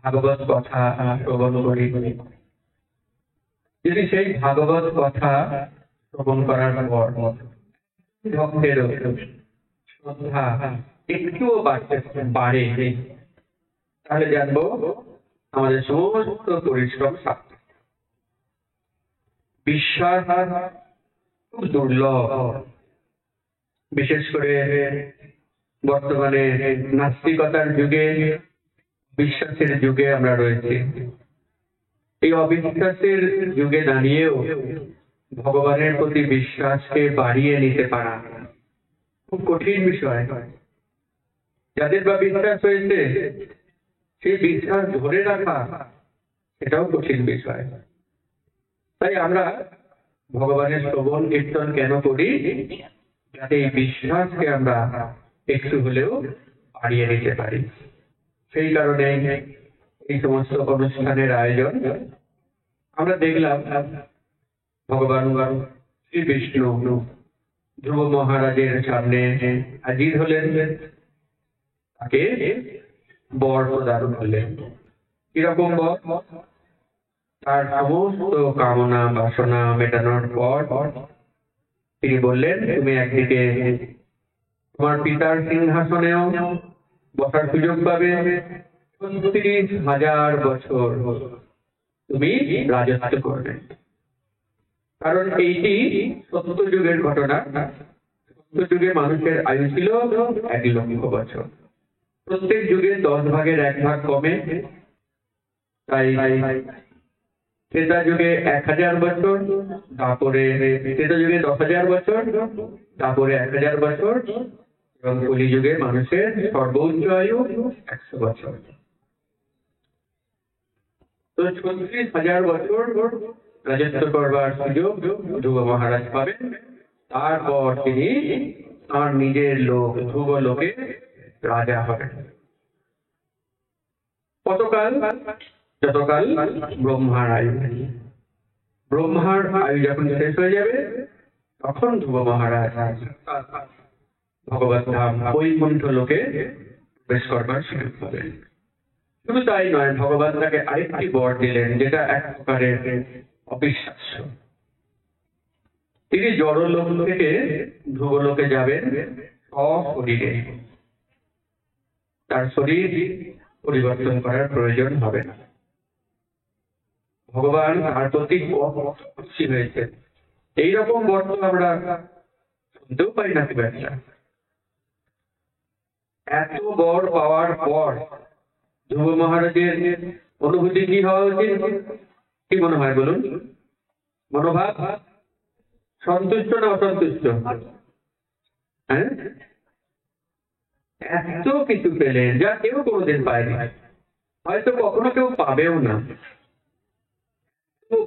ভাগবত কথা শ্রবণ করি, যদি সেই ভাগবত কথা শ্রবণ করার পর ভক্তের শ্রদ্ধা একটুও বাড়ে, তাহলে জানবো আমাদের সমস্ত পরিশ্রম সার্থক। বিশ্বাস খুব দুর্লভ, বিশেষ করে বর্তমানে নাস্তিকতার যুগে, বিশ্বাসের যুগে আমরা রয়েছি। এই অবিশ্বাসের যুগে দাঁড়িয়েও ভগবানের প্রতি বিশ্বাসকে বাড়িয়ে নিতে পারা খুব কঠিন বিষয়। যাদের বা বিশ্বাস হয়েছে সেই বিশ্বাস ধরে রাখা এটাও কঠিন বিষয়। তাই আমরা ভগবানের শ্রবণ কীর্তন কেন করি? যাতে এই বিশ্বাসকে আমরা একটু হলেও বাড়িয়ে নিতে পারি। সেই কারণে এই সমস্ত অনুষ্ঠানের আয়োজন। আমরা দেখলাম ভগবান শ্রী বিষ্ণু ধ্রুব মহারাজের সামনে হাজির হলেন, তাকে বর প্রদান করলেন। কিরকম বর? তার সমস্ত কামনা বাসনা মেটানোর পর তিনি বললেন, তুমি একদিকে তোমার পিতার সিংহাসনেও বসার সুযোগ পাবে, ৩৬,০০০ বছর তুমি রাজত্ব করবে। কারণ এইটি সত্য যুগের ঘটনা। সত্য যুগে মানুষের আয়ু ছিল ১,০০,০০০ বছর। প্রত্যেক যুগে ১০ ভাগের ১ ভাগ কমে। তাই ত্রেতা যুগে ১,০০০ বছর, তারপরে ত্রেতা যুগে ১০,০০০ বছর, তারপরে ১,০০০ বছর, এবং কলি যুগে মানুষের সর্বোচ্চ আয়ু ১০০ বছর। তো ৩৬,০০০ বছর রাজত্ব করবার সুযোগ ধ্রুব মহারাজ পাবেন। তারপর তিনি তার নিজের লোক ধ্রুব লোকে রাজা হবেন। কতকাল? যতকাল ব্রহ্মার আয়ু। ব্রহ্মার আয়ু যখন শেষ হয়ে যাবে তখন ধ্রুব মহারাজ ভগবত ধাম বৈকুণ্ঠ লোকে প্রবেশ করবার সুযোগ পাবেন। শুধু তাই নয়, ভগবান তাকে আরেকটি বর দিলেন, যেটা এক প্রকারের অবিশ্বাস্য। তিনি জড়লোক থেকে ধ্রুবলোকে যাবেন সশরীরে। তার শরীর পরিবর্তন করার প্রয়োজন হবে না। ভগবান তার প্রতি খুশি হয়েছে। এইরকম বর তো আমরা শুনতেও পাই না খুব একটা। এত বর পাওয়ার পর ধ্রুব মহারাজের অনুভূতি কি হওয়া উচিত? কি মনে হয় বলুন? মনোভাব সন্তুষ্ট না অসন্তুষ্ট? হ্যাঁ, এত কিছু পেলেন যা কেউ কোনোদিন পায়নি, হয়তো কখনো কেউ পাবেও না।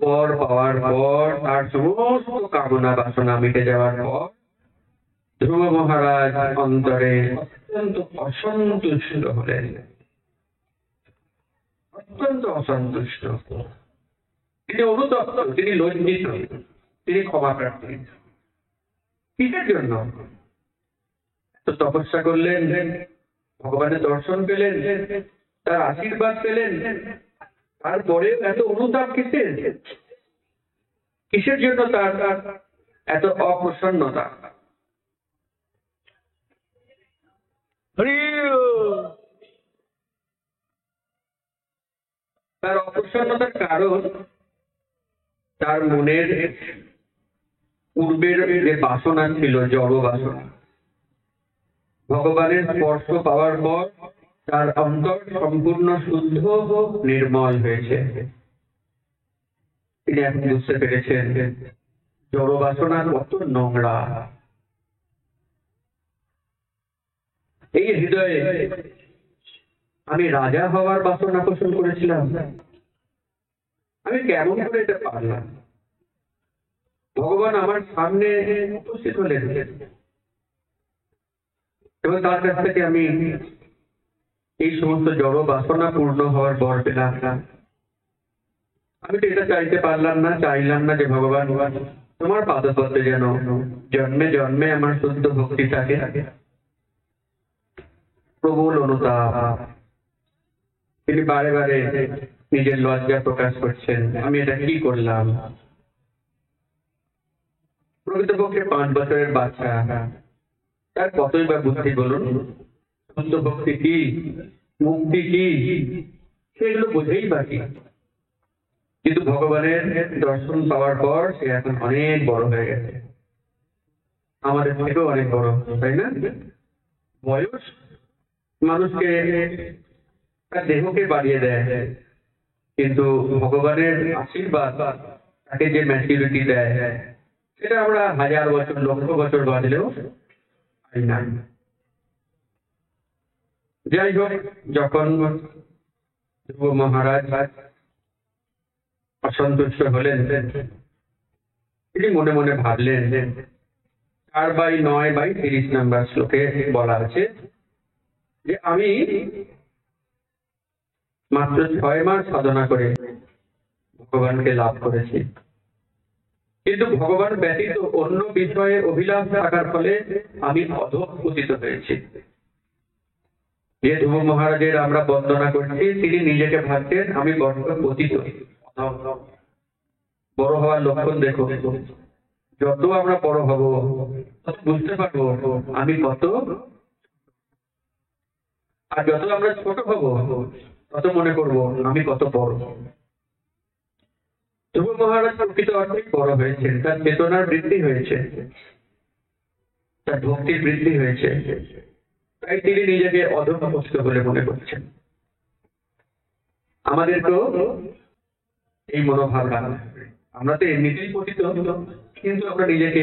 বর পাওয়ার পর, তার সমস্ত কামনা বাসনা মিটে যাওয়ার পর ধ্রুব মহারাজ অন্তরে অত্যন্ত অসন্তুষ্ট হলেন, অত্যন্ত অসন্তুষ্ট। তিনি অনুতপ্ত, তিনি লজ্জিত, তিনি ক্ষমা প্রার্থী। কিসের জন্য? তো তপস্যা করলেন, ভগবানের দর্শন পেলেন, তার আশীর্বাদ পেলেন, তারপরে এত অনুতাপ কিসের? কিসের জন্য তার এত অপ্রসন্নতা? তার অপ্রসন্নতার কারণ তার মনের পূর্বের যে বাসনা ছিল, জড় বাসনা। ভগবানের স্পর্শ পাওয়ার পর তার অন্তর সম্পূর্ণ শুদ্ধ নির্মল হয়েছে। তিনি এখন বুঝতে পেরেছেন জড় বাসনা কত নোংরা। এই হৃদয়ে আমি রাজা হওয়ার বাসনা পোষণ করেছিলাম, আমি কেমন করে এটা পারলাম? ভগবান আমার সামনে উপস্থিত হলেন এবং তার কাছ থেকে আমি এই সমস্ত জড় বাসনা পূর্ণ হওয়ার বর পেলাম। আমি তো এটা চাইতে পারলাম না, চাইলাম না যে ভগবান তোমার পাদপদ্মে যেন জন্মে জন্মে আমার শুদ্ধ ভক্তি থাকে। প্রবল অনুতাপ, তিনি বারে বারে নিজের লজ্জা প্রকাশ করছেন, আমি এটা কি করলাম। প্রকৃতপক্ষে 5 বছরের বাচ্চা, তার কতই বা বুদ্ধি বলুন, সত্য ভক্তি কি, মুক্তি কি, সেগুলো বোঝেই বাকি। কিন্তু ভগবানের দর্শন পাওয়ার পর সে এখন অনেক বড় হয়ে গেছে, আমাদের থেকেও অনেক বড়, তাই না? বয়স মানুষকে, তার দেহকে বাড়িয়ে দেয়, কিন্তু ভগবানের আশীর্বাদ তাকে যে ম্যাচুরিটি দেয়, সেটা আমরা 1000 বছর, লক্ষ বছর বাঁচলেও পাই না। যাই হোক, যখন ধ্রুব মহারাজ অসন্তুষ্ট হলেন, তিনি মনে মনে ভাবলেন, 4/9/30 নম্বর শ্লোকে বলা আছে যে আমি মাত্র 6 মাস সাধনা করে ভগবানকে লাভ করেছি, কিন্তু ভগবান ব্যতীত অন্য বিষয়ে অভিলাষ থাকার ফলে আমি অধঃপতিত হয়েছি। যে ধ্রুব মহারাজের আমরা বন্দনা করছি, তিনি নিজেকে ভাবছেন আমি বড্ড পতিত। বড় হওয়ার লক্ষণ দেখো, যত আমরা বড় হব তত বুঝতে পারবো আমি কত, আর যত আমরা ছোট হব তত মনে করবো আমি কত বড়। ধ্রুব মহারাজ প্রকৃত অর্থে বড় হয়েছেন, তার চেতনার বৃদ্ধি হয়েছে, তার ভক্তির বৃদ্ধি হয়েছে, তাই তিনি নিজেকে অধঃপতিত বলে মনে করছেন। আমাদেরকেও এই মনোভাব রাখতে হবে। আমরা তো এমনিতেই পতিত, কিন্তু আমরা নিজেকে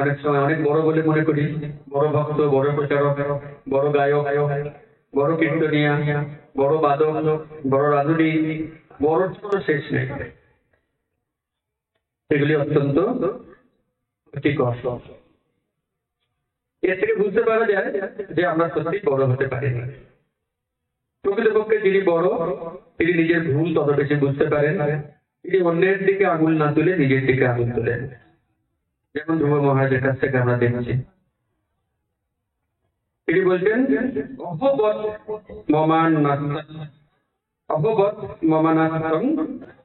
অনেক সময় অনেক বড় বলে মনে করি, বড় ভক্ত, বড় প্রচারক, বড় গায়ক, বড় কীর্তনিয়া, বড় বাদক, বড় রাধুনী, বড় ছোট শেষ নেই। এগুলি অত্যন্ত ক্ষতিকর। এর থেকে বুঝতে পারা যায় যে আমরা সত্যি বড় হতে পারিনি। প্রকৃতপক্ষে যিনি বড়, তিনি নিজের ভুল তত বেশি বুঝতে পারেন, তিনি অন্যের দিকে আঙুল না তুলে নিজের দিকে আঙুল তুলেন, যেমন ধ্রুব মহারাজের কাছ থেকে আমরা দেখছি। তিনি বলছেন অহবৎ মমানাথং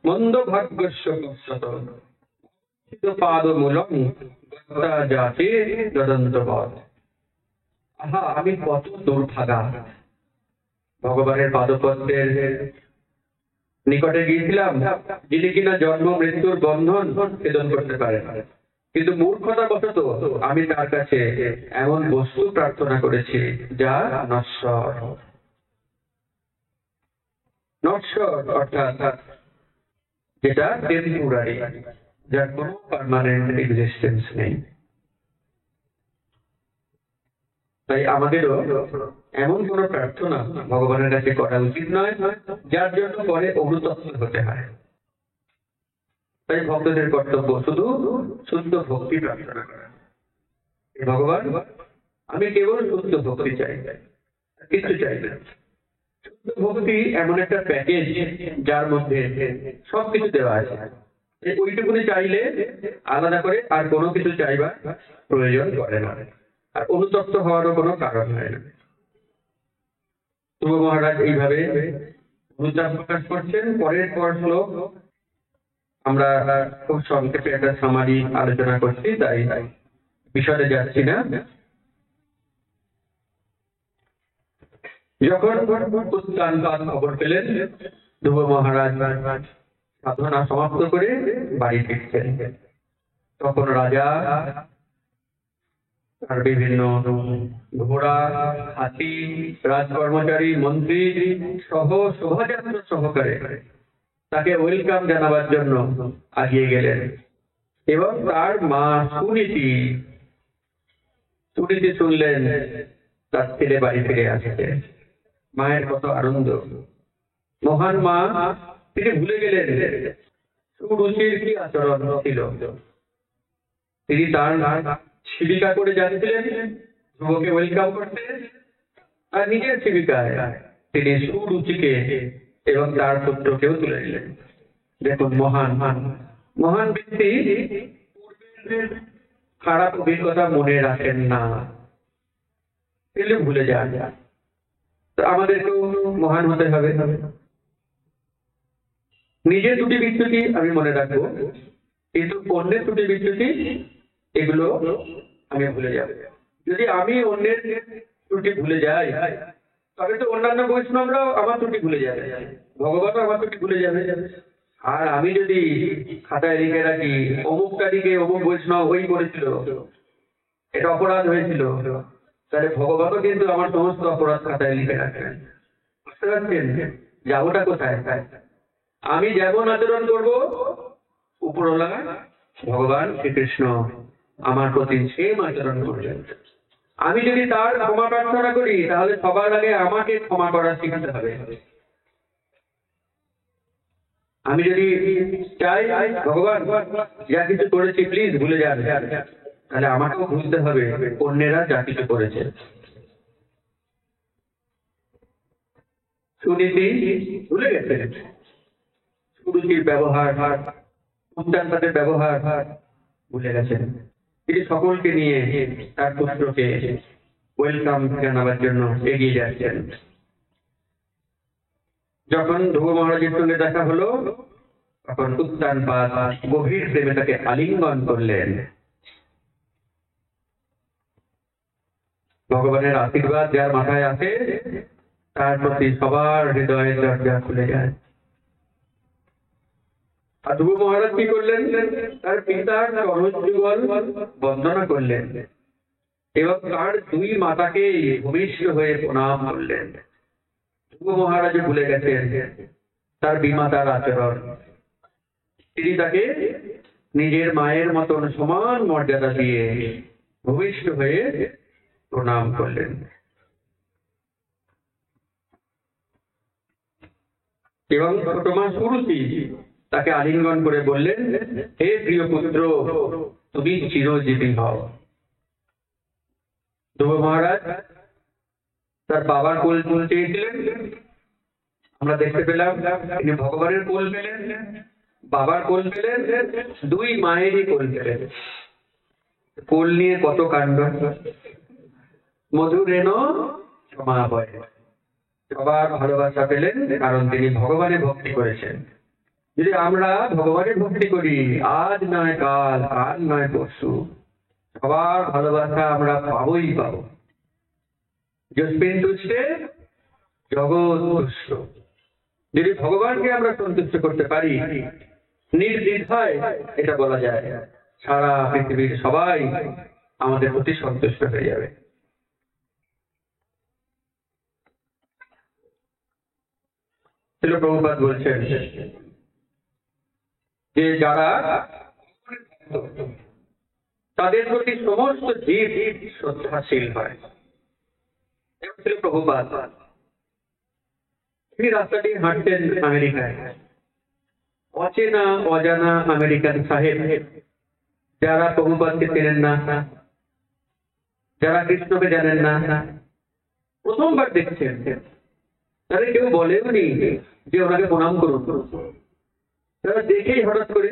মন্দ ভাগ্যস্য পশ্যত পাদমূলং গত্তা জাতি দদন্তবৎ। আহা, আমি কত দুর্ভাগা, ভগবানের পাদপদ্মের নিকটে গিয়েছিলাম, যিনি কিনা জন্ম মৃত্যুর বন্ধন ছেদন করতে পারেন, কিন্তু মূর্খতা বশত আমি তার কাছে এমন বস্তু প্রার্থনা করেছি যা নশ্বর। নশ্বর অর্থাৎ যেটা টেম্পোরারি, যার কোনো পার্মানেন্ট এক্সিস্টেন্স নেই। তাই আমাদেরও এমন কোন প্রার্থনা ভগবানের কাছে করা উচিত নয় যার জন্য পরে অনুতপ্ত হতে হয়। তাই ভক্তদের কর্তব্য শুধু শুদ্ধ ভক্তি প্রার্থনা করা। ভগবান, আমি কেবল শুদ্ধ ভক্তি চাই, কিছু চাই না। শুদ্ধ ভক্তি এমন একটা প্যাকেজ যার মধ্যে সবকিছু দেওয়া আছে, ওইটুকুনি চাইলে আলাদা করে আর কোনো কিছু চাইবার প্রয়োজন পড়ে না, আর অনুতপ্ত হওয়ারও কোনো কারণ হয় না। ধ্রুব মহারাজ এইভাবে অনুতাপ প্রকাশ করছেন। পরের পর শ্লোক আমরা খুব সংক্ষেপে একটা সামারি আলোচনা করছি, তাই বিশদে যাচ্ছি না। যখন উত্তানপাদ খবর পেলেন, ধ্রুব মহারাজ সাধনা সমাপ্ত করে বাড়ি ফিরছেন, তখন রাজা আর বিভিন্ন ঘোড়া, হাতি, রাজকর্মচারী, মন্ত্রী সহ শোভাযাত্রা সহকারে তাকে ওয়েলকাম জানাবার জন্য আগিয়ে গেলেন, এবং তার মা সুনীতি শুনলেন তার ছেলে বাড়ি ফিরে আসছে। মায়ের কত আনন্দ! মহান মা, তিনি ভুলে গেলেন সুরুচির কি আচরণ ছিল। তিনি তার শিবিকা করে যাচ্ছিলেন ধ্রুবকে ওয়েলকাম করতে, আর নিজের শিবিকায় তিনি সুরুচিকে এবং তার পুত্রকেও তুলে নিলেন। দেখুন, মহান মহান ব্যক্তি পূর্বের খারাপ অভিজ্ঞতা মনে রাখেন না, এগুলো ভুলে যান। তো আমাদেরকেও মহান হতে হবে, নিজের ত্রুটি বিচ্যুতি আমি মনে রাখবো, কিন্তু অন্যের ত্রুটি বিচ্যুতি এগুলো আমি ভুলে যাব। যদি আমি অন্যের ত্রুটি ভুলে যাই, তবে তো অন্যান্য বৈষ্ণবরাও আমার ত্রুটি ভুলে যাবে, ভগবানও আমার ত্রুটি ভুলে যাবে। আর আমি যদি খাতায় লিখে রাখি অমুক তারিখে অমুক বৈষ্ণব ওই করেছিল, এটা অপরাধ হয়েছিল, তাহলে ভগবানও কিন্তু আমার সমস্ত অপরাধ খাতায় লিখে রাখবেন। বুঝতে পারছেন যাবোটা কোথায়? আমি যেমন আচরণ করব, উপরওয়ালা ভগবান শ্রীকৃষ্ণ আমার প্রতি সেম আচরণ করবেন। আমি যদি তার ক্ষমা প্রার্থনা করি, তাহলে সবার আগে আমাকে ক্ষমা করা শিখতে হবে। আমি যদি চাই ভগবান যা কিছু করেছি প্লিজ ভুলে যান, তাহলে আমাকেও ভুলতে হবে অন্যেরা যা কিছু করেছে। সুনীতি ভুলে গেছে, সুরুচির ব্যবহার, উদ্যান তাদের ব্যবহার ভুলে গেছেন। তিনি সকলকে নিয়ে তার পুত্রকে ওয়েলকাম জানাবার জন্য এগিয়ে যাচ্ছেন। যখন ধ্রুব মহারাজের সঙ্গে দেখা হলো, তখন উত্তানপাদ গভীর প্রেমে তাকে আলিঙ্গন করলেন। ভগবানের আশীর্বাদ যার মাথায় আছে, তার প্রতি সবার হৃদয়ের দরজা খুলে যায়। আর ধ্রুব মহারাজ কি করলেন? তার পিতার চরণযুগল বন্দনা করলেন এবং তার দুই মাতাকে ভূমিষ্ঠ হয়ে প্রণাম করলেন। ধ্রুব মহারাজ ভুলে গেছেন তার বিমাতার আচরণ। তিনি তাকে নিজের মায়ের মতন সমান মর্যাদা দিয়ে ভূমিষ্ঠ হয়ে প্রণাম করলেন। এবং ছোট মা সুরুচি তাকে আলিঙ্গন করে বললেন, হে প্রিয় পুত্র, তুমি চিরজীবী হও। ধ্রুব মহারাজ তার বাবার কোল চেয়েছিলেন, আমরা দেখতে পেলাম তিনি ভগবানের কোল পেলেন, বাবার কোল পেলেন, দুই মায়েরই কোল পেলেন। কোল নিয়ে কত কাণ্ড! মধুরেণ সমাবয়, সবার ভালোবাসা পেলেন কারণ তিনি ভগবানের ভক্তি করেছেন। যদি আমরা ভগবানের ভক্তি করি, আজ নয় কাল, কাল নয় পরশু, সবার ভালোবাসা আমরা পাবোই পাবো। যস্মিন তুষ্টে জগৎ তুষ্ট। যদি ভগবানকে আমরা সন্তুষ্ট করতে পারি, নির্দ্বিধায় এটা বলা যায় সারা পৃথিবীর সবাই আমাদের প্রতি সন্তুষ্ট হয়ে যাবে। শ্রীল প্রভুপাদ বলছেন যে যারা তাদের প্রতি সমস্ত জীব শ্রদ্ধাশীল হয়। শ্রীল প্রভুপাদ তিনি রাস্তাটি হাঁটতেন আমেরিকায়। অচেনা অজানা আমেরিকান সাহেব, যারা প্রভুপাদকে চেনেন না, যারা কৃষ্ণকে জানেন না, প্রথমবার দেখছেন, তারা কেউ বলেও নি যে ওনাকে প্রণাম করুন। তারা দেখেই হঠাৎ করে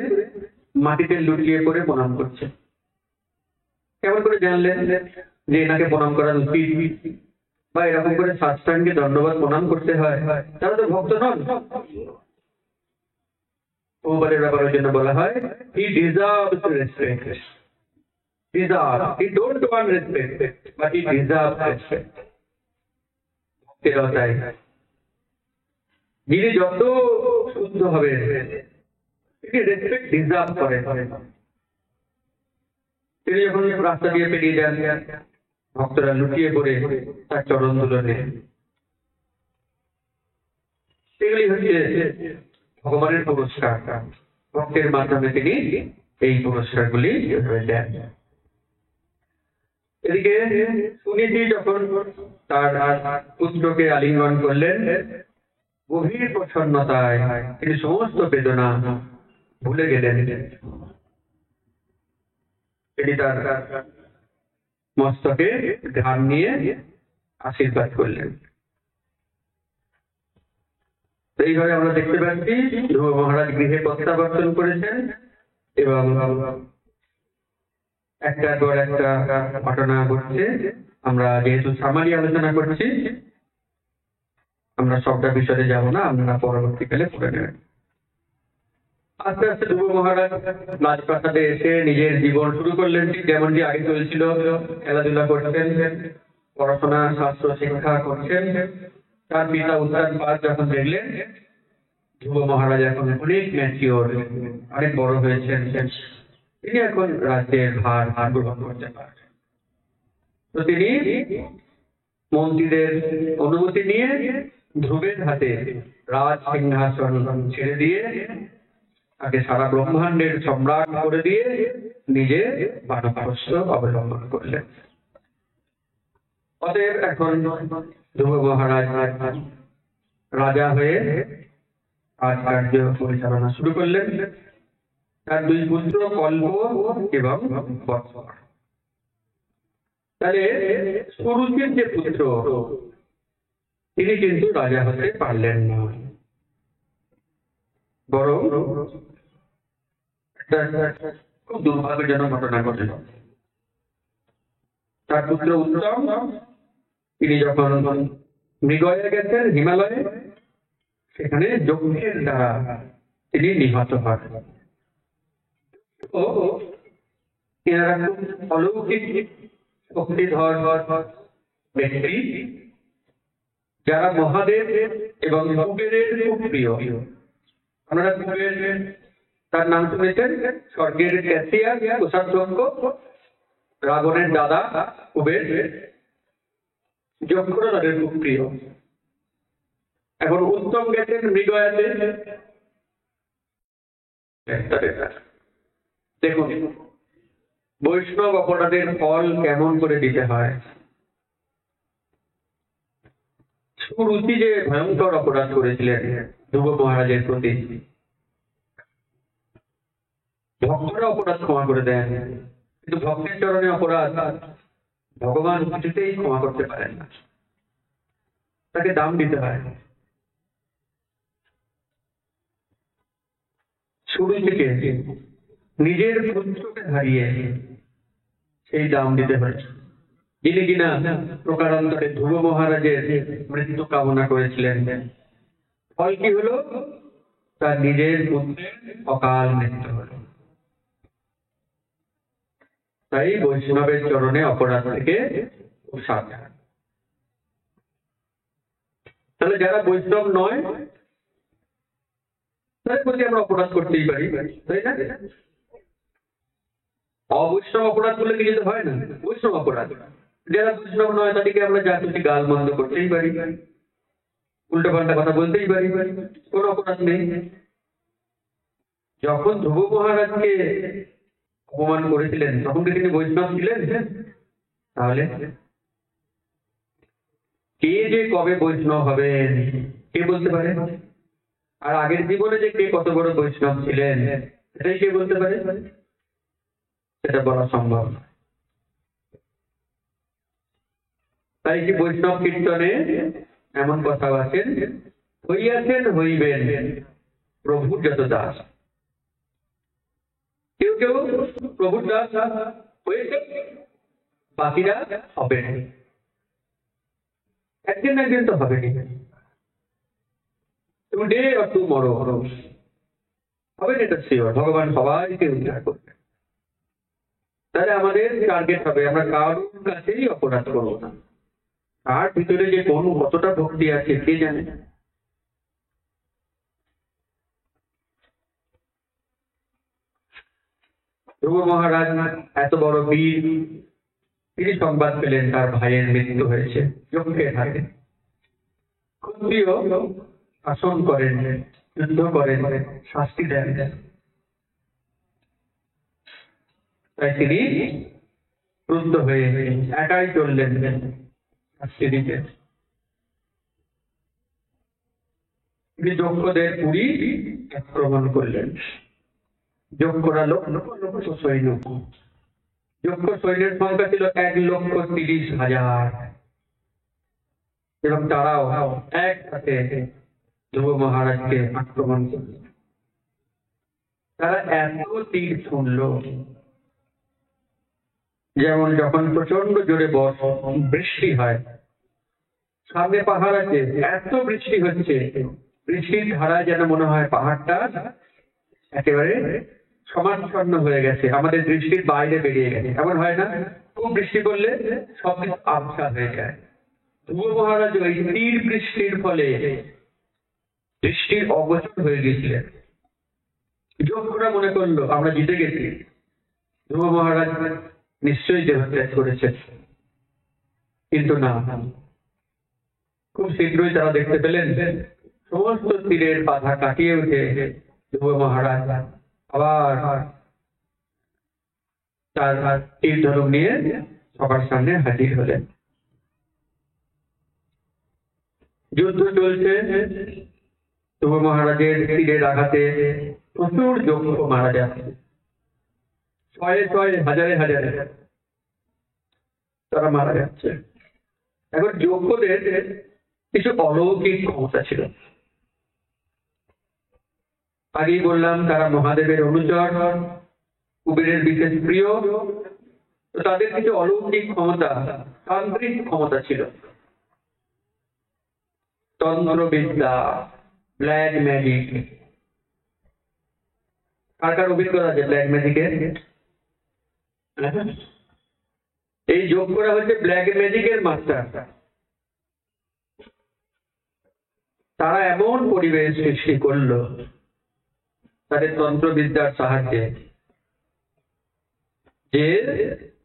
মাটিতে লুটিয়ে পড়ে প্রণাম করছে। কেমন করে জানলেন যে এনাকে প্রণাম করা উচিত বা এরকম করে সাষ্টাঙ্গে দণ্ডবাদ প্রণাম করতে হয়? তারা তো ভক্ত নন। প্রভুপাদের ব্যাপারের জন্য বলা হয়, he deserves respect. He don't want respect, but he deserves respect. ভক্তেরাও তাই, যিনি যত শুদ্ধ হবে তিনি রেসপেক্ট ডিজার্ভ করেন। তিনি যখন রাস্তা দিয়ে পেরিয়ে যান, ভক্তরা লুটিয়ে পড়ে তার চরণ দুলনে। এগুলি হচ্ছে ভগবানের পুরস্কার। ভক্তের মাধ্যমে তিনি এই পুরস্কারগুলি দেন। এদিকে সুনীতি যখন তার পুত্রকে আলিঙ্গন করলেন, গভীর প্রসন্নতায় তিনি সমস্ত বেদনা ভুলে গেলেন। তিনি তার মস্তকে ঘাম নিয়ে আশীর্বাদ করলেন। এইভাবে আমরা দেখতে পাচ্ছি ধ্রুব মহারাজ গৃহে প্রত্যাবর্তন করেছেন এবং একটার পর একটা ঘটনা ঘটছে। আমরা যেহেতু সামারি আলোচনা করছি, আমরা সবটা বিষয়ে যাব না, আপনারা পরবর্তীকালে পড়ে নেবেন। আস্তে আস্তে ধ্রুব মহারাজ রাজপ্রাসাদে এসে নিজের জীবন শুরু করলেন, ঠিক যেমনটি আগে চলছিল। খেলাধুলা করছেন, পড়াশোনা শাস্ত্র শিক্ষা করছেন। তার পিতা উত্তানপাদ যখন দেখলেন ধ্রুব মহারাজ এখন অনেক ম্যাচিওর, অনেক বড় হয়েছেন, তিনি এখন রাজ্যের ভার গ্রহণ করতে পারছেন, তো তিনি মন্ত্রীদের অনুমতি নিয়ে ধ্রুবের হাতে রাজ সিংহাসন ছেড়ে দিয়ে তাকে সারা ব্রহ্মাণ্ডের সম্রাট করে দিয়ে নিজে বানপ্রস্থ অবলম্বন করলেন। অতএব এখন ধ্রুব মহারাজ রাজা হয়ে রাজ কার্য পরিচালনা শুরু করলেন। তার দুই পুত্র কল্প এবং বৎসর। তাহলে সুরুচির যে পুত্র তিনি কিন্তু রাজা হতে পারলেন না, বরং একটা খুব দুর্ভাগ্যজনক ঘটনা ঘটল। তার পুত্র উত্তম তিনি যখন মৃগয়ে গেছেন হিমালয়ে, সেখানে যজ্ঞের দ্বারা তিনি নিহত হন। এনারা খুব অলৌকিক শক্তিধর ব্যক্তি, যারা মহাদেব এবং কুবেরের খুব প্রিয়। আপনারা কুবের তার নাম শুনেছেন, স্বর্গের ক্যাসিয়ার কোষাধ্যক্ষ, রাবণের দাদা কুবের, যক্ষরা তাদের খুব প্রিয়। এখন উত্তম গেছেন মৃগয়াতে। দেখুন বৈষ্ণব অপরাধের ফল কেমন করে দিতে হয়। সুরুচি যে ভয়ঙ্কর অপরাধ করেছিলেন ধ্রুব মহারাজের প্রতি, ভক্তরা অপরাধ ক্ষমা করে দেন, কিন্তু ভক্তের চরণে অপরাধ ভগবান কিছুতেই ক্ষমা করতে পারেন না, তাকে দাম দিতে হয়। সুরুচিকে নিজের পুত্রকে হারিয়ে সেই দাম দিতে হয়েছে, যিনি কিনা প্রকারান্তরে ধ্রুব মহারাজের মৃত্যু কামনা করেছিলেন। ফল কি হলো? তার নিজের পুত্রের অকাল মৃত্যু হল। তাই বৈষ্ণবের চরণে অপরাধ থেকে খুব সাবধান। তাহলে যারা বৈষ্ণব নয় তাদের প্রতি আমরা অপরাধ করতেই পারি, তাই না? অবৈষ্ণব অপরাধ করলে কিছু হয় না, বৈষ্ণব অপরাধ। যারা বৈষ্ণব নয় তাদেরকে আমরা যা কিছু গাল মন্দ করতেই পারি, উল্টো পাল্টা কথা বলতেই পারি, কোনো অপরাধ নেই। যখন ধ্রুব মহারাজকে অপমান করেছিলেন তখন কি তিনি বৈষ্ণব ছিলেন? তাহলে কে যে কবে বৈষ্ণব হবেন কে বলতে পারে? আর আগের জীবনে যে কে কত বড় বৈষ্ণব ছিলেন সেটাই কে বলতে পারে? সেটা বলা সম্ভব নয়। তাই কি বৈষ্ণব কীর্তনে এমন কথা আছেন, হইয়াছেন হইবেন প্রভুর যত দাস। কেউ কেউ প্রভুর দাস হয়েছে, বাকিরা হবেন, একদিন না একদিন তো হবেনি। তুমি ডে অর টুমরো হবেন, এটা শিওর। ভগবান সবাইকে উদ্ধার করবে। তাহলে আমাদের টার্গেট হবে আমরা কারোর কাছেই অপরাধ করবো না। তার ভিতরে যে কোন কতটা ভক্তি আছে কে জানে। ধ্রুব মহারাজ এত বড় বীর, তিনি সংবাদ পেলেন তার ভাইয়ের মৃত্যু হয়েছে যক্ষের হাতে। ক্ষত্রিয় শাসন করেন, যুদ্ধ করেন, শাস্তি দেন। তাই তিনি ক্রুদ্ধ হয়ে একাই চললেন শাস্তি দিতে। তিনি যক্ষদের পুরী আক্রমণ করলেন। যক্ষরা লক্ষ সৈন্য, যক্ষ সৈন্যের সংখ্যা ছিল 1,30,000, এবং তারাও একসাথে ধ্রুব মহারাজকে আক্রমণ করল। তারা এত তীর ছুঁড়ল, যেমন যখন প্রচন্ড জোরে বৃষ্টি হয়, সামনে পাহাড় আছে, এত বৃষ্টি হচ্ছে, বৃষ্টির ধারায় যেন মনে হয় পাহাড়টা একেবারে সমাচ্ছন্ন হয়ে গেছে, আমাদের দৃষ্টির বাইরে বেরিয়ে গেছে। এমন হয় না, খুব বৃষ্টি পড়লে সব কিছু আবছা হয়ে যায়। ধ্রুব মহারাজ ওই তীর বৃষ্টির ফলে দৃষ্টির অগোচর হয়ে গিয়েছিলেন। যক্ষরা মনে করলো আমরা জিতে গেছি, ধ্রুব মহারাজ নিশ্চয়ই দেহত্যাগ করেছেন। কিন্তু না, খুব শীঘ্রই তারা দেখতে পেলেন সমস্ত তীরের বাধা কাটিয়ে উঠে ধ্রুব মহারাজ আবার তার তীর ধনুক নিয়ে সবার সামনে হাজির হলেন। যুদ্ধ চলছে, ধ্রুব মহারাজের তীরের আঘাতে প্রচুর যক্ষ মারা যাচ্ছে, শয়ে শয়ে হাজারে হাজারে তারা মারা যাচ্ছে। এখন যক্ষদের কিছু অলৌকিক ক্ষমতা ছিল। আগেই বললাম তারা মহাদেবের অনুচর, কুবেরের বিশেষ প্রিয়। তো তাদের কিছু অলৌকিক ক্ষমতা, তান্ত্রিক ক্ষমতা ছিল। তন্ত্রবিদ্যা, ব্ল্যাক ম্যাজিক। কার কার অভিজ্ঞতা আছে ব্ল্যাক ম্যাজিকের? এই যক্ষরা হচ্ছে ব্ল্যাক ম্যাজিকের মাস্টার। তারা এমন পরিবেশ সৃষ্টি করলো তাদের তন্ত্রবিদ্যার সাহায্যে যে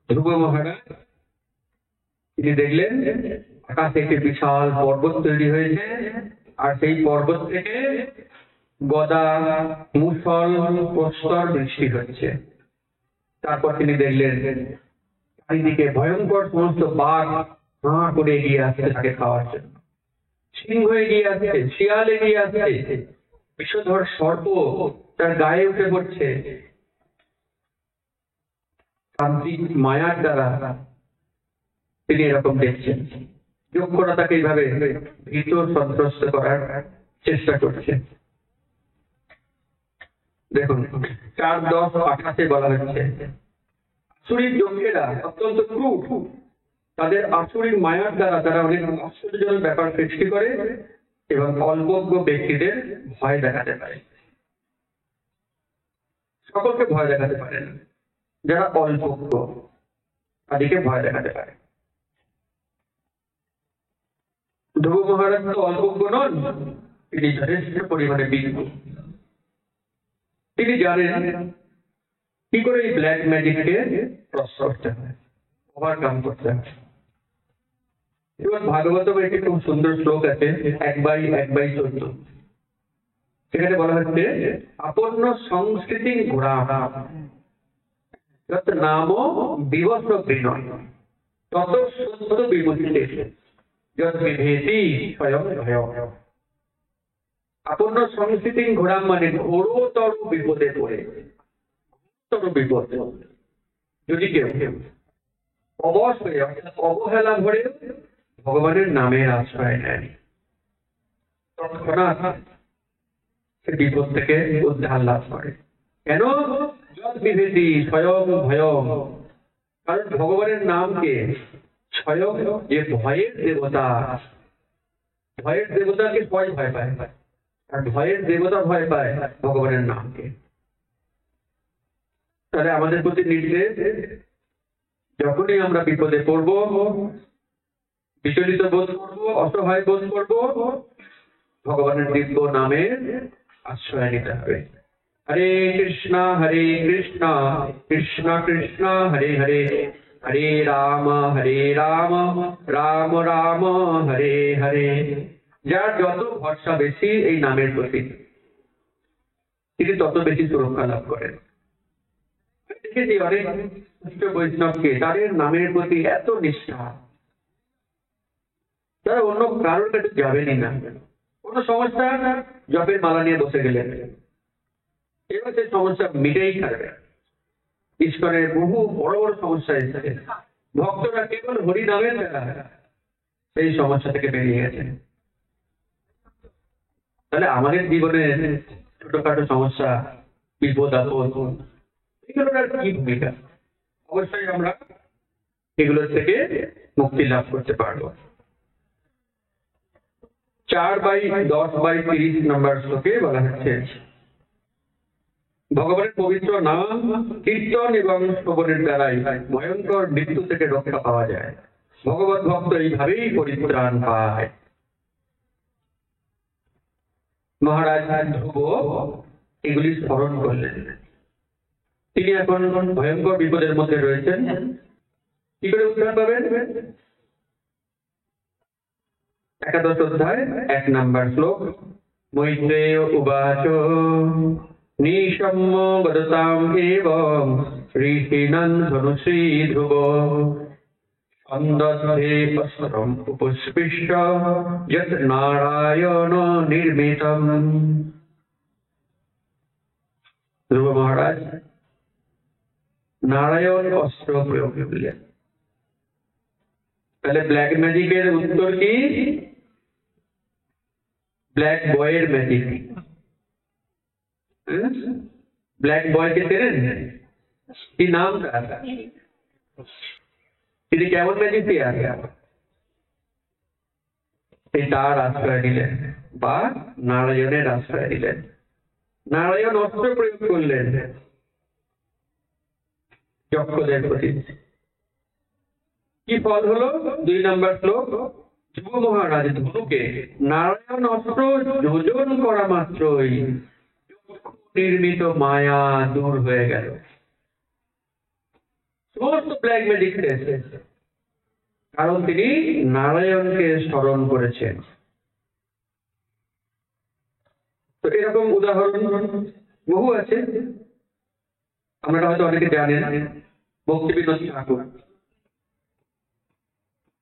ধ্রুব মহারাজ তিনি দেখলেন আকাশে একটি বিশাল পর্বত তৈরি হয়েছে, আর সেই পর্বত থেকে গদা, মুষল, প্রস্তর বৃষ্টি হচ্ছে। তারপর তিনি দেখলেন চারিদিকে ভয়ঙ্কর সমস্ত বাঘ হাঁ করে এগিয়ে আসছে তাকে খাওয়ার জন্য, সিংহ এগিয়ে আসছে, শিয়াল এগিয়ে আসছে, বিষধর সর্প তার গায়ে উঠে পড়ছে। তান্ত্রিক মায়ার দ্বারা তিনি এরকম দেখছেন। যক্ষরা তাকে এইভাবে ভীত সন্ত্রস্ত করার চেষ্টা করছে। দেখুন 4:10-28 বলা হচ্ছে আসুরিক যক্ষেরা অত্যন্ত ক্রূর, তাদের আসুরিক মায়ার দ্বারা তারা অনেক আশ্চর্যজনক ব্যাপার সৃষ্টি করে এবং অল্পজ্ঞ ব্যক্তিদের ভয় দেখাতে পারে। সকলকে ভয় দেখাতে পারে না, যারা অল্পজ্ঞ তাদেরকে ভয় দেখাতে পারে। ধ্রুব মহারাজ তো অল্পজ্ঞ নন, তিনি যথেষ্ট পরিমাণে বিজ্ঞ। তিনি জানেন কি করে এই ব্ল্যাক ম্যাজিককে ক্রস করতে হয়, ওভারকাম করতে হয়। এবার ভাগবতম একটি খুব সুন্দর শ্লোক আছে 1/14। সেখানে বলা হচ্ছে আপন্ন সংস্কৃতি ঘোড়া যত নাম বিবশ বিনয় তত সত্য বিমুচিতে যত বিভেদি স্বয়ং ভয়। আপন্ন সংস্কৃতি ঘোড়া মানে ঘোরতর বিপদে পড়ে, বিপদ যদি কেউ অবশ হয়ে অবহেলা ভরে ভগবানের নামের আশ্রয় নেয়, তৎক্ষণাৎ সে বিপদ থেকে উদ্ধার লাভ করে। কেন? যত বিভেদি স্বয়ং ভয়ম, কারণ ভগবানের নামকে স্বয়ং যে ভয়ের দেবতা, ভয়ের দেবতাকে সবাই ভয় পায়, আর ভয়ের দেবতা ভয় পায় ভগবানের নামকে। তাহলে আমাদের প্রতি নির্দেশ, যখনই আমরা বিপদে পড়ব, বিচলিত বোধ করবো, অসহায় বোধ করবো, ভগবানের দিব্য নামের আশ্রয় নিতে হবে। হরে কৃষ্ণ কৃষ্ণ কৃষ্ণ হরে হরে, হরে রাম রাম রাম হরে হরে। যার যত ভরসা বেশি এই নামের প্রতি, তিনি তত বেশি সুরক্ষা লাভ করেন। দেখেছি অনেক উচ্চ বৈষ্ণবকে, তাদের নামের প্রতি এত নিষ্ঠা, তারা অন্য কারোর কাছে যাবেনই না। কোন সমস্যা, জপের মালা নিয়ে বসে গেলেন, এবার সেই সমস্যা মিটেই থাকবে। ইস্কনের বহু বড় বড় সমস্যা এসেছে, ভক্তরা কেবল হরি নামের দ্বারা সেই সমস্যা থেকে বেরিয়ে গেছে। তাহলে আমাদের জীবনে ছোটখাটো সমস্যা, বিপদ আপদ, এগুলোর আর কি ভূমিকা? অবশ্যই আমরা এগুলোর থেকে মুক্তি লাভ করতে পারবো। 4/10/30 নম্বর শ্লোকে বলা হচ্ছে ভগবানের পবিত্র নাম কীর্তন এবং শ্রবণের দ্বারাই ভয়ঙ্কর মৃত্যু থেকে রক্ষা পাওয়া যায়। ভগবত ভক্ত এইভাবেই পরিত্রাণ পায়। মহারাজ ধ্রুব এগুলি স্মরণ করলেন। তিনি এখন ভয়ঙ্কর বিপদের মধ্যে রয়েছেন। কি করে উদ্ধার পাবেন? একাদশ অধ্যায় 1 নম্বর শ্লোক। মৈত্রেয় উবাচ নিঃসম্য বদতাম এবং ঋষিণাং ধনুশ্রী ধ্রুব ছন্দে অস্ত্রম উপস্পৃশ্য যৎ নারায়ণ নির্মিতম। ধ্রুব মহারাজ নারায়ণ অস্ত্র প্রয়োগ করলেন। তাহলে ব্ল্যাক ম্যাজিকের উত্তর কি? ব্ল্যাক বয়ের ম্যাজিক। ব্ল্যাক বয়কে চেনেন? কি নাম তার? তিনি কেমন ম্যাজিশিয়ান? তার আশ্রয় নিলেন বা নারায়ণের আশ্রয় নিলেন। নারায়ণ অস্ত্র প্রয়োগ করলেন যক্ষদের প্রতি। কি ফল হলো? 2 নম্বর শ্লোক। ধ্রুব মহারাজ ধনুকে নারায়ণ অস্ত্র যোজন করা মাত্রই নির্মিত মায়া দূর হয়ে গেল। সমস্ত ব্ল্যাক ম্যাজিক শেষ, কারণ তিনি নারায়ণকে স্মরণ করেছেন। তো এরকম উদাহরণ বহু আছে। আমরা হয়তো অনেকে জানেন ভক্তিবিনোদ ঠাকুর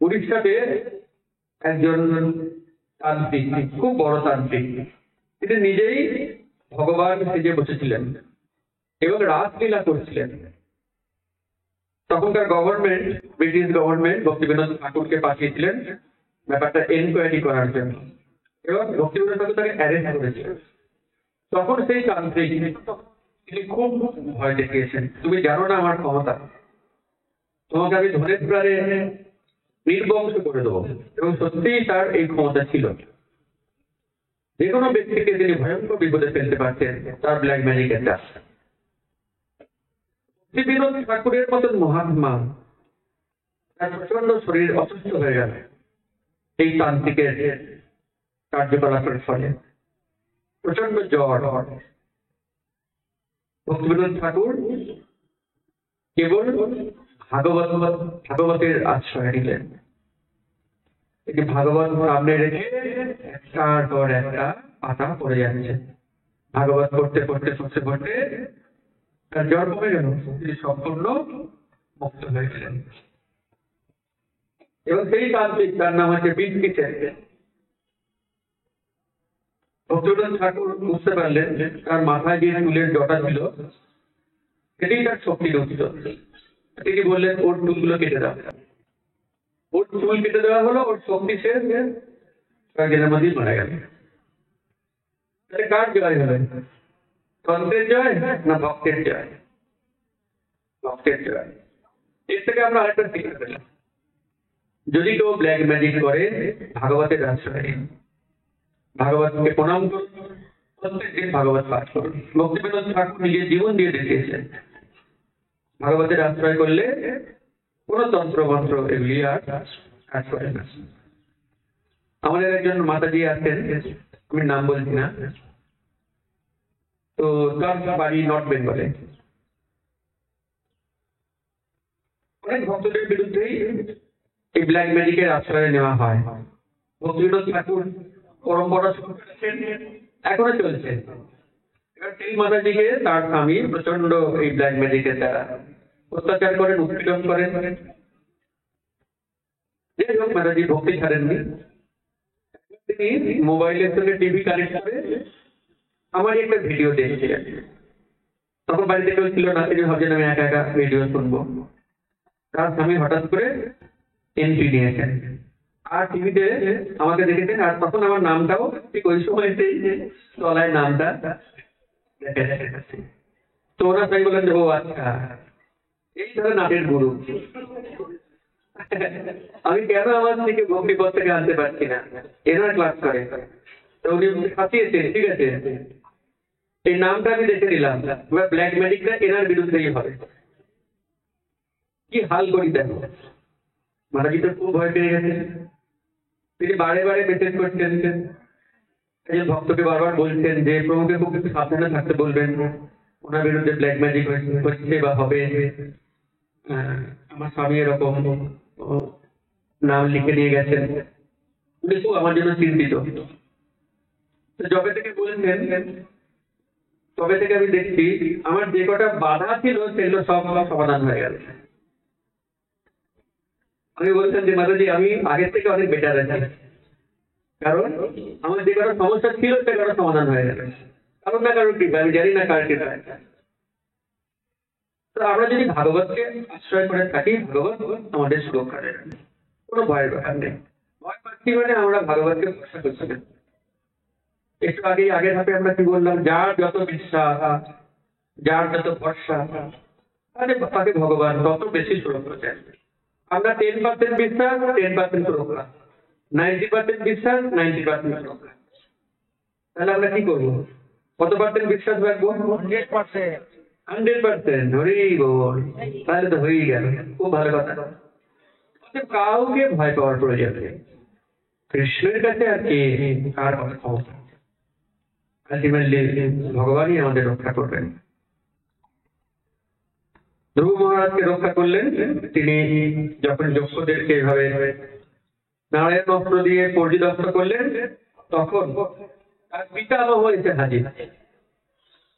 উড়িষ্যাতে একজন তান্ত্রিক, খুব বড় তান্ত্রিক। তিনি নিজেই ভগবান সেজে বসেছিলেন এবং রাসলীলা করছিলেন। তখনকার গভর্নমেন্ট, ব্রিটিশ গভর্নমেন্ট ভক্তিবিনোদ ঠাকুরকে পাঠিয়েছিলেন ব্যাপারটা এনকোয়ারি করার জন্য, এবং ভক্তিবিনোদ ঠাকুর তাকে অ্যারেস্ট করেছিলেন। তখন সেই তান্ত্রিক তিনি খুব ভয় দেখিয়েছেন, তুমি জানো না আমার ক্ষমতা, তোমাকে আমি ধরে প্রাণে নির্বংশ করে দেবো। এবং সত্যিই তার এই ক্ষমতা ছিল। যে কোনো ব্যক্তিকে তিনি ভয়ঙ্কর বিপদে ফেলতে পারতেন তার ব্ল্যাক ম্যাজিকের দ্বারা। ভক্তিবিনোদ ঠাকুরের মতন মহাত্মা, তার প্রচন্ড শরীর অসুস্থ হয়ে গেল এই তান্ত্রিকের কার্যকলাপের ফলে। প্রচন্ড জ্বর। ভক্তিবিনোদ ঠাকুর কেবল ভাগবতের আশ্রয় নিলেন। এটি ভাগবত সামনে রেখে একটার পর একটা পাতা পড়ে যাচ্ছে। ভাগবত পড়তে পড়তে পড়তে পড়তে তার জ্বর কমে গেল, তিনি সম্পূর্ণ মুক্ত হয়ে গেলেন। এবং সেই তান্ত্রিক, তার নাম হচ্ছে বিষ্ণু। ভক্তিবিনোদ ঠাকুর বুঝতে পারলেন তার মাথায় যে চুলের জটা ছিল সেটাই তার শক্তির উৎস। তিনি বললেন ওর চুলগুলো কেটে দাও। ওর চুল কেটে দেওয়া হলো, ওর শক্তি শেষ, কয়েকদিনের মধ্যেই মারা গেল। তাহলে কার জয় হলো? তন্ত্রের জয় না ভক্তের জয়? ভক্তের জয়। এর থেকে আমরা আরেকটা শিক্ষা পেলাম, যদি কেউ ব্ল্যাক ম্যাজিক করে ভাগবতের আশ্রয় নিন, ভাগবতকে প্রণাম করুন, প্রত্যেকদিন ভাগবত পাঠ করুন। ভক্তিবিনোদ ঠাকুর নিজের জীবন দিয়ে দেখিয়েছেন ভাগবতের আশ্রয় করলে কোন তন্ত্র মন্ত্র এগুলি আর কাজ করে না। আমাদের একজন মাতাজি আছেন, আমি নাম বলছি না, তো তার বাড়ি নর্থ বেঙ্গলে। অনেক ভক্তদের বিরুদ্ধেই এই ব্ল্যাক ম্যাজিকের আশ্রয় নেওয়া হয়। ভক্তিবিনোদ ঠাকুর পরম্পরা শুরু করেছেন, এখনো চলছে। এবার সেই মাতাজিকে তার স্বামী প্রচন্ড এই ব্ল্যাক ম্যাজিকের দ্বারা অত্যাচার করেন, উৎপীড়ন করেন। যাই হোক, মাতাজি ভক্তি ছাড়েননি। তিনি মোবাইলের সঙ্গে টিভি কানেক্ট করে আমারই একটা ভিডিও দেখছিলেন। তখন বাড়িতে কেউ ছিল না, তিনি ভাবছেন আমি একা একা ভিডিও শুনবো। তার স্বামী হঠাৎ করে এন্ট্রি নিয়েছেন আর টিভিতে আমাকে দেখেছেন। আর তখন আমার নামটাও ঠিক ওই সময়তেই তলায় নামটা দেখা যাচ্ছে। তো ওনার তাই বলেন, ও আচ্ছা, এই ধরো নাটের গুরু। আমি কেন আমার থেকে ভক্তিপথ থেকে আনতে পারছি না? এনার ক্লাস করে। তো উনি হাসিয়েছেন, ঠিক আছে, এই নামটা আমি দেখে নিলাম, এবার ব্ল্যাক ম্যাজিকটা এনার বিরুদ্ধেই হবে। কি হাল করি দেখো। মহারাজি তো খুব ভয় পেয়ে গেছেন। তিনি বারে বারে মেসেজ করছেন, একজন ভক্তকে বারবার বলছেন যে প্রভুকে খুব একটু সাবধানে থাকতে বলবেন, ওনার বিরুদ্ধে ব্ল্যাক ম্যাজিক হচ্ছে বা হবে। আমার স্বামী এরকম নাম লিখে নিয়ে গেছেন, উনি খুব আমার জন্য চিন্তিত। যবে থেকে বলছেন তবে থেকে আমি দেখছি আমার যে কটা বাধা ছিল সেগুলো সব সমাধান হয়ে গেল। আমি বলছেন যে মাতাজি আমি আগের থেকে অনেক বেটার আছি, কারণ আমার যে কটা সমস্যা ছিল সেগুলো সমাধান হয়ে গেল, কারণ না কারোর কৃপা, আমি জানি না কার কৃপা। তো আমরা যদি ভাগবতকে আশ্রয় করে থাকি, ভাগবত আমাদের সুরক্ষা দেবে, কোনো ভয়ের ব্যাপার নেই। ভয় পাচ্ছি মানে আমরা ভাগবতকে ভরসা করছি না। একটু আগের ধাপে আমরা কি বললাম, যার যত বিশ্বাস, যার যত ভরসা, তাকে ভগবান তত বেশি সুরক্ষা দেন। আমরা 10% বিশ্বাস, 10% সুরক্ষা, 90% বিশ্বাস, 90% সুরক্ষা। তাহলে আমরা কি করবো? কত পার্সেন্ট বিশ্বাস রাখবো? 100%। হরি বল, তাহলে তো হয়েই গেল, খুব ভালো কথা। কাউকে ভয় পাওয়ার প্রয়োজন নেই, কৃষ্ণের কাছে আর কে কার কথা ক্ষমতা। আলটিমেটলি ভগবানই আমাদের রক্ষা করবেন। ধ্রুব মহারাজকে রক্ষা করলেন তিনি যখন যক্ষদেরকে এভাবে নারায়ণ অস্ত্র দিয়ে পর্যদস্ত করলেন, তখন তার পিতামহ এসে হাজির।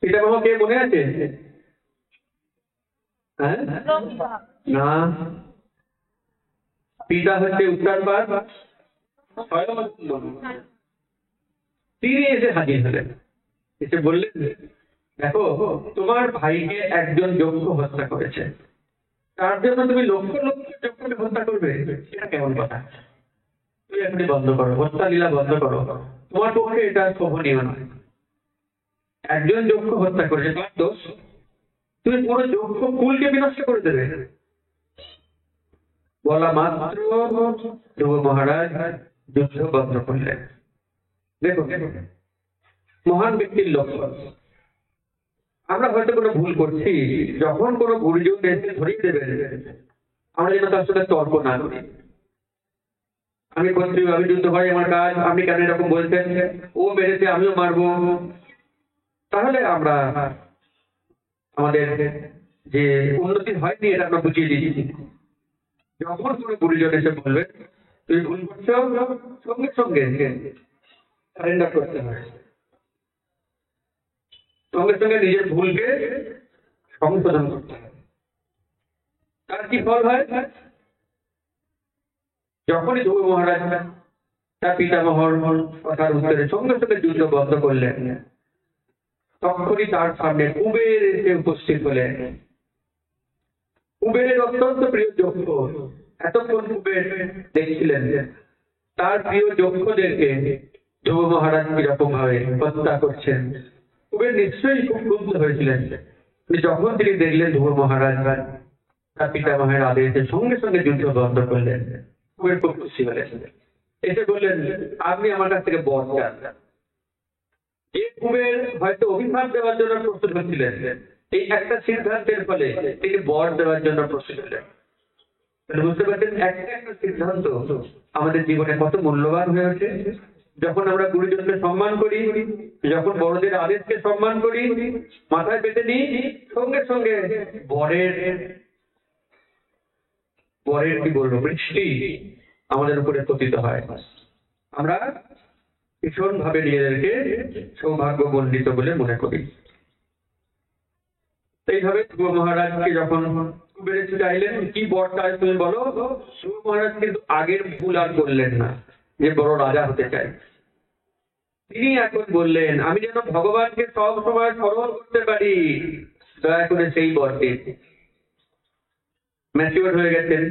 পিতামহ কে মনে আছে? হ্যাঁ না, পিতা হচ্ছে উত্তরপাদ, তিনি এসে হাজির হলেন। এসে বললেন, দেখো তোমার ভাইকে একজন যক্ষ হত্যা করেছে, তার জন্য তুমি লক্ষ লক্ষ যক্ষকে হত্যা করবে? এটা কেমন কথা? তুমি এখনই বন্ধ করো, হত্যা লীলা বন্ধ করো, তোমার পক্ষে এটা শোভনীয় নয়। একজন যক্ষ হত্যা করেছে, তার দোষ, তুমি পুরো যক্ষ কুলকে বিনষ্ট করে দেবে? বলা মাত্র ধ্রুব মহারাজ যুদ্ধ বন্ধ করলেন। দেখুন মহান ব্যক্তির লক্ষণ। আমরা হয়তো কোনো ভুল করছি, যখন কোনো গুরুজন এসে ধরিয়ে দেবেন, আমরা যেন তার সাথে তর্ক না করি। আমি করছি, আমি যুদ্ধ করি, আমার কাজ, আপনি কেন এরকম বলছেন, ও মেরেছে আমিও মারবো, তাহলে আমরা আমাদের যে উন্নতি হয়নি এটা আমরা বুঝিয়ে দিচ্ছি। যখন কোনো গুরুজন এসে বলবেন তুমি ভুল করছো, সঙ্গে সঙ্গে সারেন্ডার করতে হয়, সঙ্গে সঙ্গে নিজের ভুলকে সংশোধন করতে হয়। তার কি ফল হয়? যখনই ধ্রুব মহারাজ তার পিতামহর কথার উত্তরে সঙ্গে সঙ্গে যুদ্ধ বন্ধ করলেন, তখনই তার সামনে কুবের এসে উপস্থিত হলেন। কুবেরের অত্যন্ত প্রিয় যক্ষ, এতক্ষণ কুবের দেখছিলেন তার প্রিয় যক্ষদেরকে ধ্রুব মহারাজ কিরকম ভাবে হত্যা করছেন। কুবের নিশ্চয়ই খুব ক্রুদ্ধ হয়েছিলেন। যখন তিনি দেখলেন ধ্রুব মহারাজ তার পিতামহের আদেশে সঙ্গে সঙ্গে যুদ্ধ বন্ধ করলেন, কুবের খুব খুশি হলেন। এসে বললেন, আপনি আমার কাছ থেকে বর চান। যে কুবের হয়তো অভিশাপ দেওয়ার জন্য প্রস্তুত হচ্ছিলেন, এই একটা সিদ্ধান্তের ফলে তিনি বর দেওয়ার জন্য প্রস্তুত হলেন। বুঝতে পারছেন একটা একটা সিদ্ধান্ত আমাদের জীবনে কত মূল্যবান হয়ে ওঠে। যখন আমরা গুরুজনকে সম্মান করি, যখন বড়দের আদেশকে সম্মান করি, মাথায় পেতে নিই, সঙ্গে সঙ্গে বরের কি বলবো, বৃষ্টি আমাদের উপরে পতিত হয়। আমরা ভীষণ ভাবে নিজেদেরকে সৌভাগ্যমণ্ডিত বলে মনে করি। এইভাবে ধ্রুব মহারাজকে যখন কুবের চাইলেন কি বর চাই তুমি বলো, ধ্রুব মহারাজ কিন্তু আগের ভুল আর করলেন না যে বড় রাজা হতে চাই। তিনি এখন বললেন, আমি যেন ভগবানকে সব সময় স্মরণ করতে পারি, দয়া করে সেই বর দিন। ম্যাচিওর হয়ে গেছেন,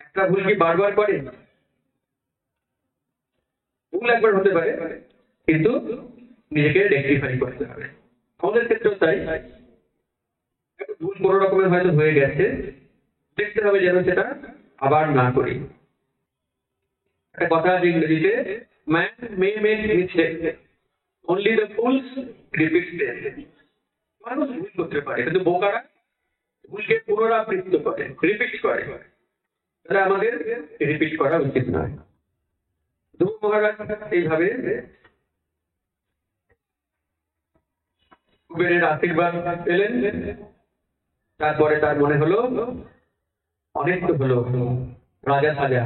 একটা ভুল কি বারবার করেন? ভুল একবার হতে পারে, কিন্তু নিজেকে রেকটিফাই করতে হবে। আমাদের ক্ষেত্রেও তাই, ভুল কোনো রকমের হয়তো হয়ে গেছে, দেখতে হবে যেন সেটা আবার না করি। একটা কথা আছে ইংরেজিতে, man May make mistake only the fools repeat them. মানুষ ভুল করতে পারে, কিন্তু বোকারা ভুলকে পুনরাবৃত্ত করে, রিপিট করে। তাহলে আমাদের রিপিট করা উচিত নয়। ধ্রুব মহারাজ এইভাবে কুবেরের আশীর্বাদ পেলেন। তারপরে তার মনে হলো অনেক তো হলো রাজা সাজা,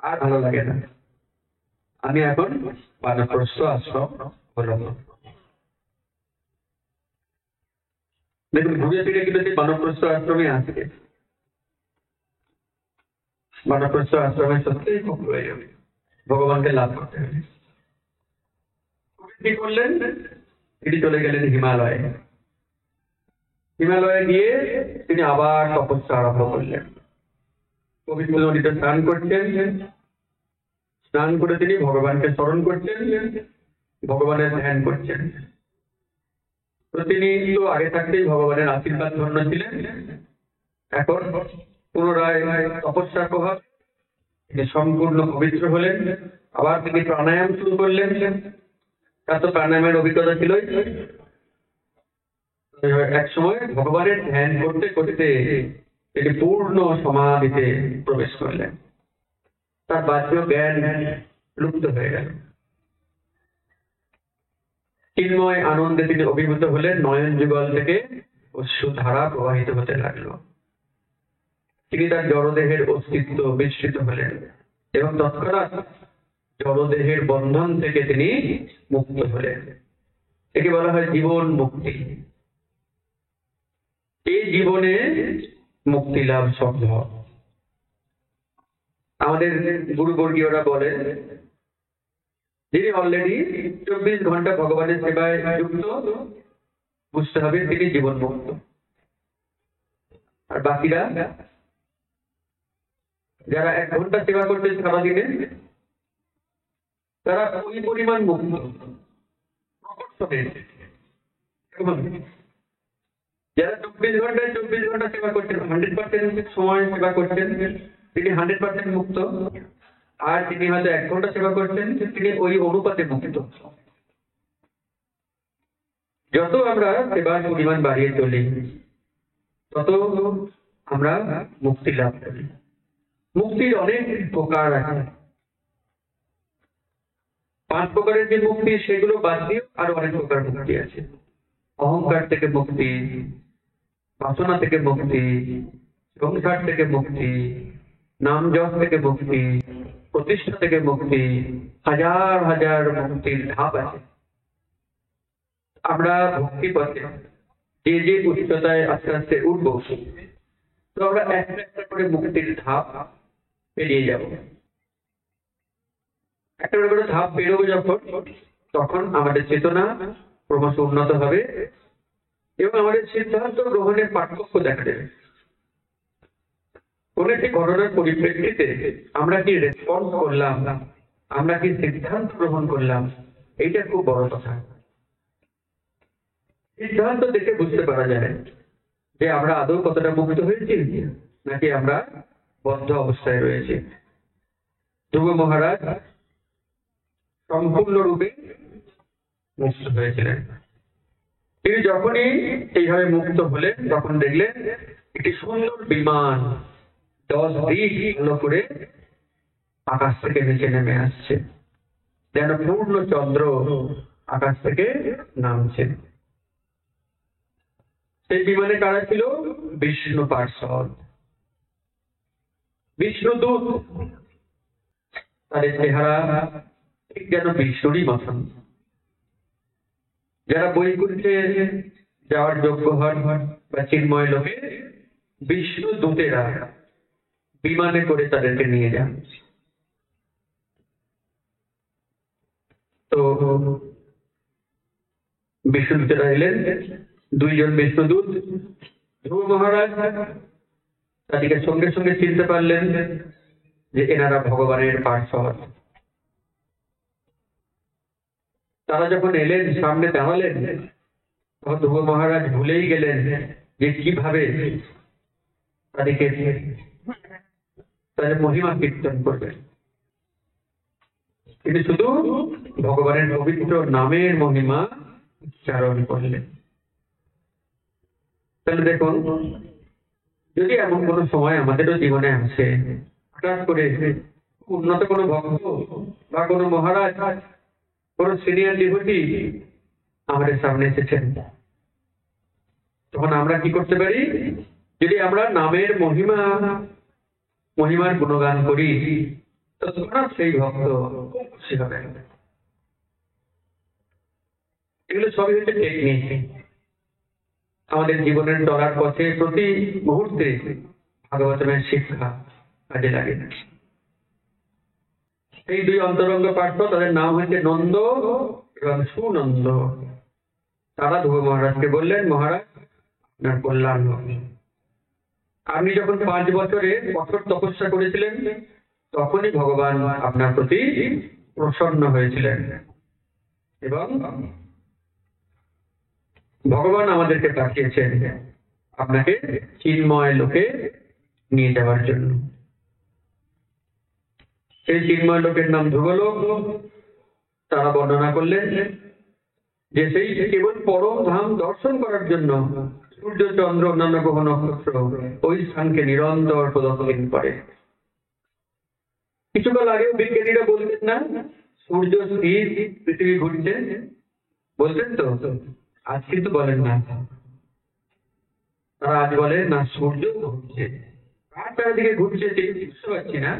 আর ভালো লাগে না, আমি এখন বানপ্রস্থ আশ্রম হলাম। দেখুন ঘুরে ফিরে কিন্তু সেই বানপ্রস্থ আশ্রমে আসছে। বানপ্রস্থ আশ্রমে সত্যিই মুক্ত হয়ে যাবে, ভগবানকে লাভ করতে হবে। কি করলেন, তিনি চলে গেলেন হিমালয়ে। হিমালয়ে গিয়ে তিনি আবার তপস্যা আরম্ভ করলেন। পবিত্র নদীতে স্নান করছেন, স্নান করে তিনি ভগবানকে স্মরণ করছেন, ভগবানের ধ্যান করছেন। তো তিনি তো আগে থাকতেই ভগবানের আশীর্বাদ ধন্য ছিলেন। এখন পুনরায় তপস্যার প্রভাব তিনি সম্পূর্ণ পবিত্র হলেন। আবার তিনি প্রাণায়াম শুরু করলেন। তার তো প্রাণায়ামের অভিজ্ঞতা ছিলই। এক সময় ভগবানের ধ্যান করতে করতে তিনি পূর্ণ সমাধিতে প্রবেশ করলেন। তার বাহ্য জ্ঞান লুপ্ত হয়ে গেল। চিন্ময় আনন্দে তিনি অভিভূত হলেন। নয়ন যুগল থেকে অশ্রুধারা প্রবাহিত হতে লাগলো। তিনি তার জড়দেহের অস্তিত্ব বিস্মৃত হলেন এবং তৎক্ষণাৎ জড়দেহের বন্ধন থেকে তিনি মুক্ত হলেন। একে বলা হয় জীবন মুক্তি। এই জীবনে মুক্তি লাভ সম্ভব। আমাদের গুরুবর্গীয়রা বলেন, যিনি অলরেডি 24 ঘন্টা ভগবানের সেবায় যুক্ত, বুঝতে হবে তিনি জীবন মুক্ত। আর বাকিরা যারা 1 ঘন্টা সেবা করবে সারাদিনে, তারা ওই পরিমাণ মুক্ত। যারা 24 ঘন্টায় 24 ঘন্টা সেবা করছেন, 100% সময় সেবা করছেন, তিনি 100% মুক্ত। আর তিনি হয়তো 1 ঘন্টা সেবা করছেন, তিনি ওই অনুপাতে মুক্ত। যত আমরা সেবার পরিমাণ বাড়িয়ে চলি, তত আমরা মুক্তি লাভ করি। মুক্তির অনেক প্রকার আছে। 5 প্রকারের যে মুক্তি, সেগুলো বাদ দিয়ে আরো অনেক প্রকার মুক্তি আছে। অহংকার থেকে মুক্তি, বাসনা থেকে মুক্তি, সংসার থেকে মুক্তি, নাম যশ থেকে মুক্তি, প্রতিষ্ঠা থেকে মুক্তি, হাজার হাজার মুক্তির ধাপ আছে। আমরা ভক্তি পথে যে যে উচ্চতায় আস্তে আস্তে উঠবো, তো আমরা একটা একটা করে মুক্তির ধাপ পেরিয়ে যাব। একটা করে ধাপ পেরোবো যখন, তখন আমাদের চেতনা ক্রমশ উন্নত হবে এবং আমাদের সিদ্ধান্ত গ্রহণের পার্থক্য দেখা দেবে। কোন একটি ঘটনার পরিপ্রেক্ষিতে আমরা কি রেসপন্স করলাম, আমরা কি সিদ্ধান্ত গ্রহণ করলাম, এইটা খুব বড় কথা। সিদ্ধান্ত দেখে বুঝতে পারা যায় যে আমরা আদৌ কতটা মুক্ত হয়েছি, নাকি আমরা বদ্ধ অবস্থায় রয়েছি। ধ্রুব মহারাজ সম্পূর্ণরূপে মুক্ত হয়েছিলেন। তিনি যখনই এইভাবে মুক্ত হলেন, তখন দেখলেন একটি সুন্দর বিমান 10 দিক ভালো করে আকাশ থেকে নিচে নেমে আসছে, যেন পূর্ণ চন্দ্র আকাশ থেকে নামছে। সেই বিমানে কারা ছিল? বিষ্ণু পার্ষদ, বিষ্ণুদূত। তাদের চেহারা ঠিক যেন বিষ্ণুরই মতন। যারা বৈকুণ্ঠে যাওয়ার যোগ্য হন বা চিন্ময় লোকে, বিষ্ণু দূতেরা বিমানে করে তাদেরকে নিয়ে যান। তো বিষ্ণুদূতেরা এলেন, 2 জন বিষ্ণুদূত। ধ্রুব মহারাজ তাদেরকে সঙ্গে সঙ্গে চিনতে পারলেন যে এনারা ভগবানের পার্ষদ। তারা যখন এলেন, সামনে দাঁড়ালেন, তখন ধ্রুব মহারাজ ভুলেই গেলেন যে কিভাবে তাদের মহিমা কীর্তন করবেন। তিনি শুধু ভগবানের পবিত্র নামের মহিমা উচ্চারণ করলেন। তাহলে দেখুন, যদি এমন কোনো সময় আমাদেরও জীবনে আসে, হঠাৎ করে উন্নত কোনো ভক্ত বা কোনো মহারাজ, কোনো সিনিয়র ডিভোটি আমাদের সামনে এসেছেন, তখন আমরা কি করতে পারি? যদি আমরা নামের মহিমার গুণগান করি, তৎক্ষণাৎ সেই ভক্ত খুব খুশি হবে। এগুলো সবই হচ্ছে টেকনিক। আমাদের জীবনের চলার পথে প্রতি মুহূর্তে ভাগবতের শিক্ষা কাজে লাগে। এই দুই অন্তরঙ্গ পার্থ, তাদের নাম হচ্ছে নন্দ এবং সুনন্দ। তারা ধ্রুব মহারাজকে বললেন, মহারাজ আপনার কল্যাণ হবে। আপনি যখন 5 বছরে কঠোর তপস্যা করেছিলেন, তখনই ভগবান আপনার প্রতি প্রসন্ন হয়েছিলেন এবং ভগবান আমাদেরকে পাঠিয়েছেন আপনাকে চিন্ময় লোকে নিয়ে যাওয়ার জন্য। সেই চিন্ময় লোকের নাম ধ্রুবলোক। তারা বর্ণনা করলেন যে সেই কেবল পরম ধাম দর্শন করার জন্য সূর্য, চন্দ্র, অন্যান্য গ্রহ, নক্ষত্র ওই স্থানকে নিরন্তর প্রদক্ষিণ করে। কিছুকাল আগেও বিজ্ঞানীরা বলতেন না সূর্য স্থির, পৃথিবী ঘুরছে, বলতেন তো? আজ কিন্তু বলেন না। তারা আজ বলে না সূর্য ঘুরছে, কার চারিদিকে ঘুরছে ঠিক বুঝতে পারছি না,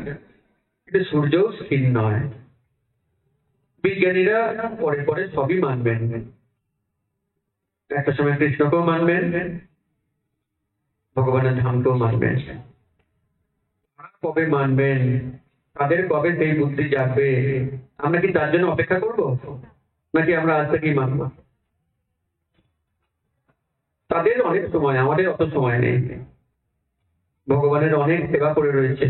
কিন্তু সূর্য স্থির নয়। বিজ্ঞানীরা পরে পরে সবই মানবেন, একটা সময় কৃষ্ণকেও মানবেন, ভগবানের ধামকেও মানবেন। কবে মানবেন, তাদের কবে সেই বুদ্ধি জাগবে, আমরা কি তার জন্য অপেক্ষা করব, নাকি আমরা আজ থেকেই মানব? তাদের অনেক সময়, আমাদের অত সময় নেই। ভগবানের অনেক সেবা করে রয়েছে,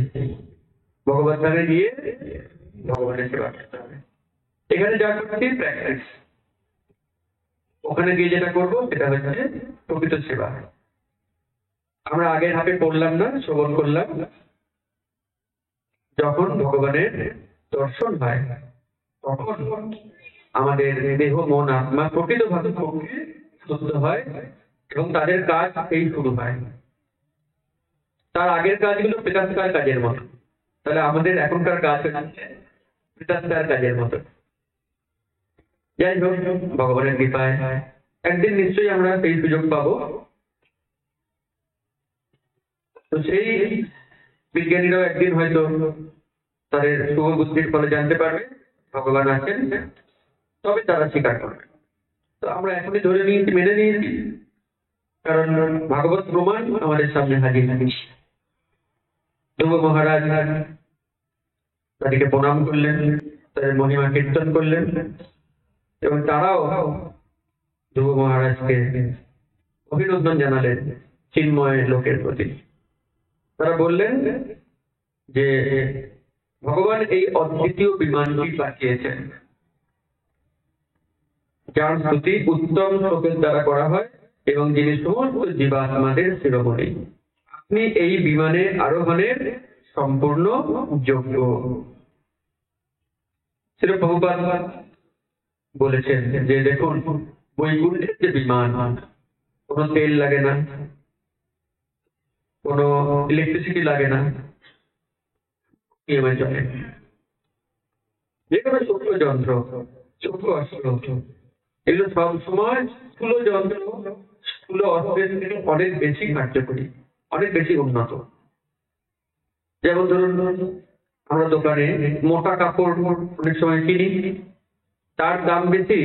ভগবান ধামে গিয়ে ভগবানের সেবা করতে হবে। এখানে যা করছি প্র্যাকটিস, ওখানে গিয়ে যেটা করবো সেটা হচ্ছে প্রকৃত সেবা। আমরা আগের হাতে পড়লাম না, শ্রবণ করলাম, যখন ভগবানের দর্শন হয় তখন আমাদের দেহ, মন, আত্মা প্রকৃতভাবে শুদ্ধ হয় এবং তাদের কাজ এই শুরু হয়। তার আগের কাজগুলো প্রেতাত্মার কাজের মতো, তাহলে আমাদের এখনকার কাজ হচ্ছে প্রেতাত্মার কাজের মতো। যাই হোক, ভগবানের কৃপায় একদিন নিশ্চয়ই আমরা সেই সুযোগ পাবো। তো সেই বিজ্ঞানীরাও একদিন হয়তো তাদের শুভ বুদ্ধির ফলে জানতে পারবে ভগবান আছেন, তবে তারা স্বীকার করবে। তো আমরা এখনই ধরে নিয়েছি, মেনে নিয়েছি, কারণ ভাগবত প্রমাণ আমাদের সামনে হাজির। ধ্রুব মহারাজ তাদেরকে প্রণাম করলেন, তাদের মহিমা কীর্তন করলেন এবং তারাও ধ্রুব মহারাজকে অভিনন্দন জানালেন চিন্ময় লোকের প্রতি। তারা বললেন যে ভগবান এই অদ্বিতীয় বিমানটি পাঠিয়েছেন, যার স্তুতি উত্তম শ্লোকের দ্বারা করা হয় এবং যিনি সমস্ত জীবাত্মাদের শিরোমণি। আপনি এই বিমানে আরোহণের সম্পূর্ণ যোগ্য। শ্রীল প্রভুপাদ বলেছেন যে দেখুন, বৈকুণ্ঠের যে বিমান, কোনো তেল লাগে না, কোনো ইলেকট্রিসিটি লাগে না, চলে। যে কোনো সূক্ষ্ম যন্ত্র, সূক্ষ্ম অস্ত্র, এগুলো সব সময় স্থূল যন্ত্র, স্থূল অস্ত্রের থেকে অনেক বেশি কার্যকরী, অনেক বেশি উন্নত। যেমন ধরুন, আমরা দোকানে মোটা কাপড় অনেক সময় কিনি, তার দাম বেশি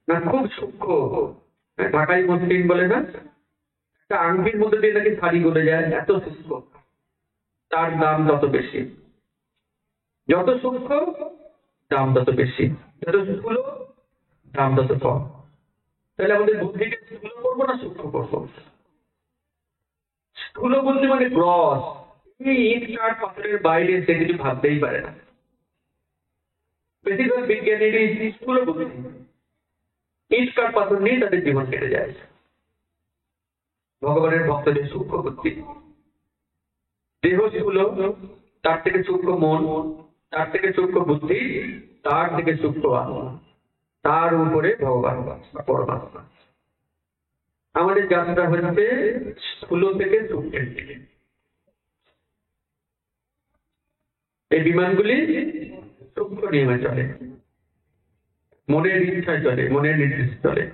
না খুব সূক্ষ্ম ঢাকাই মসৃণ বলে না, একটা আংটির মধ্যে দিয়ে নাকি শাড়ি গলে যায়, এত সূক্ষ্ম, তার দাম তত বেশি। যত সূক্ষ্ম দাম তত বেশি, যত স্থূল দাম তত কম। তাহলে আমাদের বুদ্ধিকে স্থূল করবো না সূক্ষ্ম করবো? স্থূল বুদ্ধি মানে গ্রস, ইট কাঠ পাথরের বাইরে সে কিছু ভাবতেই পারে না। বেশিরভাগ বিজ্ঞানীরই স্থূল বুদ্ধি, ইট কাঠ পাথর নিয়ে তাদের জীবন কেটে যায়। ভগবানের ভক্তদের সূক্ষ্ম বুদ্ধি, দেহ স্থূল, তার থেকে সূক্ষ্ম মন, তার থেকে সূক্ষ্ম বুদ্ধি, তার থেকে সূক্ষ্ম আত্মা, তার উপরে ভগবান বা পরমাত্মা। আমাদের যাত্রা হচ্ছে স্থূল থেকে সূক্ষ্মের দিকে। এই বিমানগুলি সূক্ষ্ম নিয়মে চলে, মনের ইচ্ছায় চলে, মনের নির্দেশ চলে।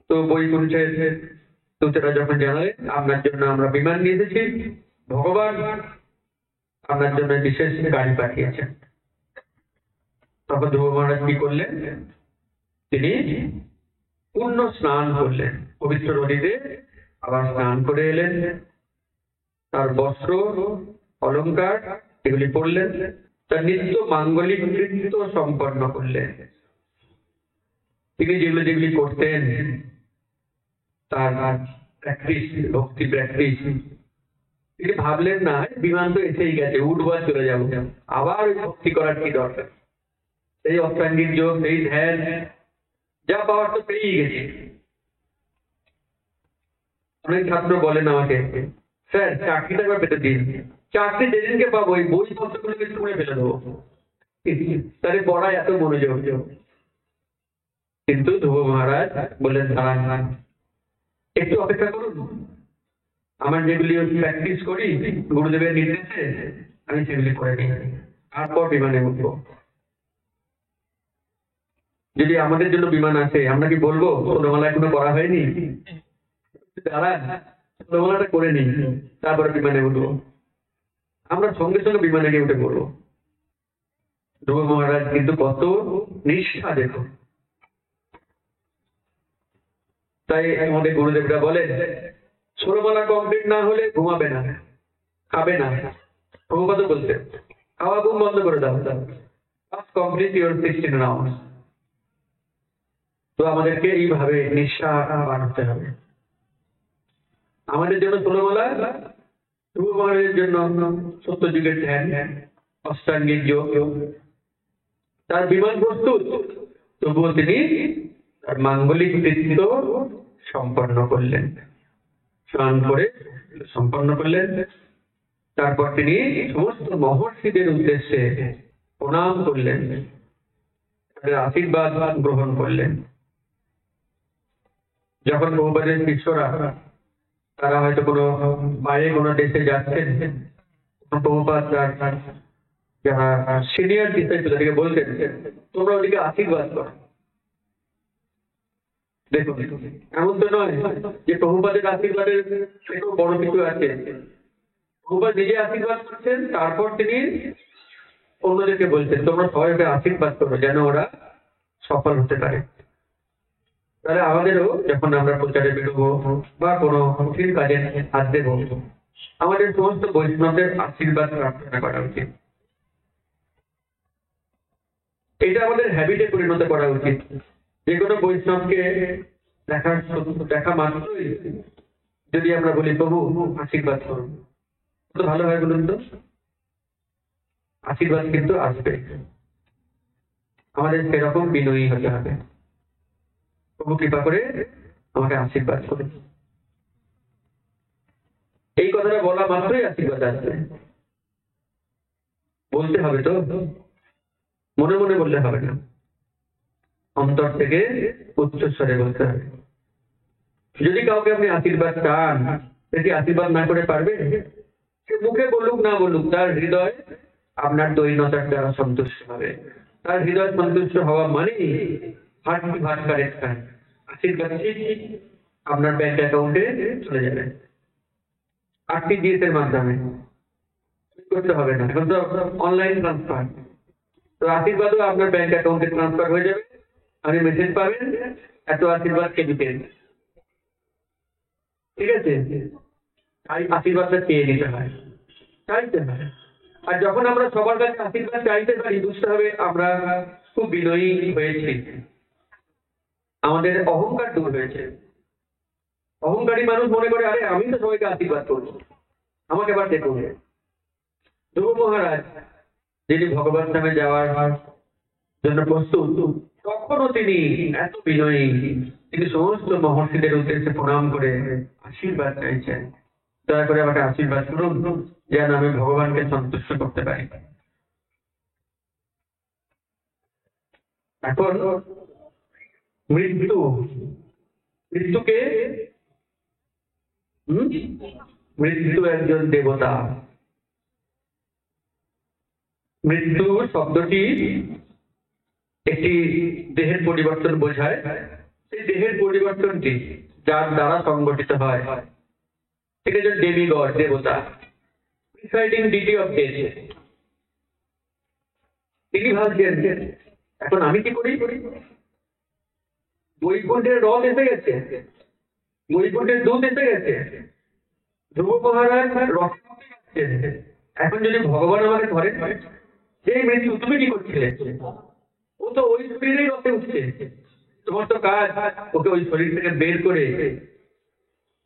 তো বৈকুণ্ঠের দূতেরা যখন জানালেন আপনার জন্য আমরা বিমান নিয়ে এসেছি, ভগবান আপনার জন্য বিশেষ গাড়ি পাঠিয়েছেন, তখন ধ্রুব মহারাজ কি করলেন? তিনি পূর্ণ স্নান করলেন, পবিত্র নদীতে আবার স্নান করে এলেন, তার বস্ত্র অলংকার এগুলি পরলেন, তার নিত্য মাঙ্গলিক কৃত্য সম্পন্ন করলেন। তিনি যেগুলি যেগুলি করতেন, তার প্র্যাকটিস, ভক্তি প্র্যাকটিস, তিনি ভাবলেন না বিমান তো এসেই গেছে, উঠবো আর চলে যাবো, আবার ওই ভক্তি করার কি দরকার? সেই অষ্টাঙ্গিক যোগ, সেই ধ্যান যা পাওয়ার তো পেয়েই গেছে। অনেক ছাত্র বলেন আমাকে, স্যার চাকরিটা একবার পেতে দিন, চাকরি যেদিনকে পাবো ওই বই পত্রগুলোকে ছুঁড়ে ফেলে দেবো, তাহলে পড়ায় এত মনোযোগ। কিন্তু ধ্রুব মহারাজ বললেন, দাঁড়ান, একটু অপেক্ষা করুন, আমার যেগুলি প্র্যাকটিস করি গুরুদেবের নির্দেশে, আমি সেগুলি করে নিই, তারপর বিমানে উঠবো। যদি আমাদের জন্য বিমান আসে, আমরা কি বলবো ষোলমালা এখনো করা হয়নি, দাঁড়ান ষোলমালাটা করে নিই, তারপরে বিমানে উঠবো? আমরা সঙ্গে সঙ্গে বিমানে গিয়ে উঠে পড়বো। ধ্রুব মহারাজ কিন্তু কত নিষ্ঠা দেখুন। তাই আমাদের গুরুদেবরা বলেন, ষোলমালা কমপ্লিট না হলে ঘুমাবে না, খাবে না। প্রভুপাদ বলতে, খাওয়া ঘুম বন্ধ করে দাও, কমপ্লিট ইউর 16 রাউন্ডস। তো আমাদেরকে এইভাবে নিষ্ঠা বানাতে হবে। আমাদের জন্য ষোলমালা, ধ্রুব মহারাজের জন্য সত্যযুগের ধ্যান, অষ্টাঙ্গিক যোগ। তার বিমান প্রস্তুত, তবুও তিনি তার মাঙ্গলিক কৃত্য সম্পন্ন করলেন, স্নান করে সম্পন্ন করলেন। তারপর তিনি সমস্ত মহর্ষিদের উদ্দেশ্যে প্রণাম করলেন, তাদের আশীর্বাদ গ্রহণ করলেন। যখন প্রভুপাদের শিষ্যরা তারা হয়তো কোনো বাইরে কোনো দেশে যাচ্ছেন, প্রভুপাদ যারা সিনিয়র ডিসাইপল তাদেরকে বলতেন, তোমরা ওদিকে আশীর্বাদ করো। দেখুন, এমন তো নয় যে প্রভুপাদের আশীর্বাদের থেকেও বড় কিছু আছে। প্রভুপাদ নিজে আশীর্বাদ করছেন, তারপর তিনি অন্যদেরকে বলছেন তোমরা সবাইকে আশীর্বাদ করো যেন ওরা সফল হতে পারে। তাহলে আমাদেরও যখন আমরা প্রচারে বেরোবো বা কোনো কঠিন কাজে হাত দেব, আমাদের সমস্ত বৈষ্ণবদের আশীর্বাদ প্রার্থনা করা উচিত। এটা আমাদের হ্যাবিটে পরিণত করা উচিত। যে কোনো বৈষ্ণবকে দেখা মাত্রই যদি আমরা বলি প্রভু আশীর্বাদ করুন, তো ভালো হয় বলুন তো? আশীর্বাদ কিন্তু আসবে, আমাদের সেরকম বিনয়ী হতে হবে। প্রভু কৃপা করে আমাকে আশীর্বাদ করুন, এই কথাটা বলা মাত্রই আশীর্বাদ আসবে। বলতে হবে তো, মনে মনে বললে হবে না, অন্তর থেকে উচ্চস্বরে বলতে হবে। যদি কাউকে আপনি আশীর্বাদ চান, সে আশীর্বাদ না করে পারবে? সে মুখে বলুক না বলুক, তার হৃদয় আপনার দৈনতার দ্বারা সন্তুষ্ট হবে। তার হৃদয় সন্তুষ্ট হওয়া মানে আশীর্বাদ আপনার ব্যাংক অ্যাকাউন্টে চলে যাবে RTGS এর মাধ্যমে, করতে হবে না, এখন তো অনলাইন ট্রান্সফার। তো আশীর্বাদও আপনার ব্যাংক অ্যাকাউন্টে ট্রান্সফার হয়ে যাবে, আপনি মেসেজ পাবেন এত আশীর্বাদ কে দিতেন। ঠিক আছে, তাই আশীর্বাদটা চেয়ে নিতে হয়, চাইতে হয়। আর যখন আমরা সবার কাছে আশীর্বাদ চাইতে পারি, বুঝতে হবে আমরা খুব বিনয়ী হয়েছি, আমাদের অহংকার দূর হয়েছে। অহংকারী মানুষ মনে করে আরে আমি তো সবাইকে আশীর্বাদ করবো, আমাকে এবার দেখুন। ধ্রুব মহারাজ যিনি ভগবান ধামে যাওয়ার জন্য প্রস্তুত, তখনও তিনি এত বিনয়ী, তিনি সমস্ত মহর্ষিদের উদ্দেশ্যে প্রণাম করে আশীর্বাদ চাইছেন, দয়া করে আমাকে আশীর্বাদ করুন যেন আমি ভগবানকে সন্তুষ্ট করতে পারি। এখন মৃত্যু, মৃত্যুকে মৃত্যু একজন দেবতা। মৃত্যু শব্দটি একটি দেহের পরিবর্তন বোঝায়। সেই দেহের পরিবর্তনটি যার দ্বারা সংগঠিত হয় সেটা হচ্ছে ডেমিগড, দেবতা, প্রিসাইডিং ডিটি অফ ডেথ। তিনি ভাবছেন এখন আমি কি করি? বৈকুণ্ঠের রথ এসে গেছে, বৈকুণ্ঠের দূত এসে গেছে, ধ্রুব মহারাজ রথে যাচ্ছেন। এখন যদি ভগবান আমাকে ধরেন, সেই মৃত্যু তুমি কি করছিলে? ও তো ওই শরীরেই রথে উঠছে, তোমার তো কাজ ওকে ওই শরীর থেকে বের করে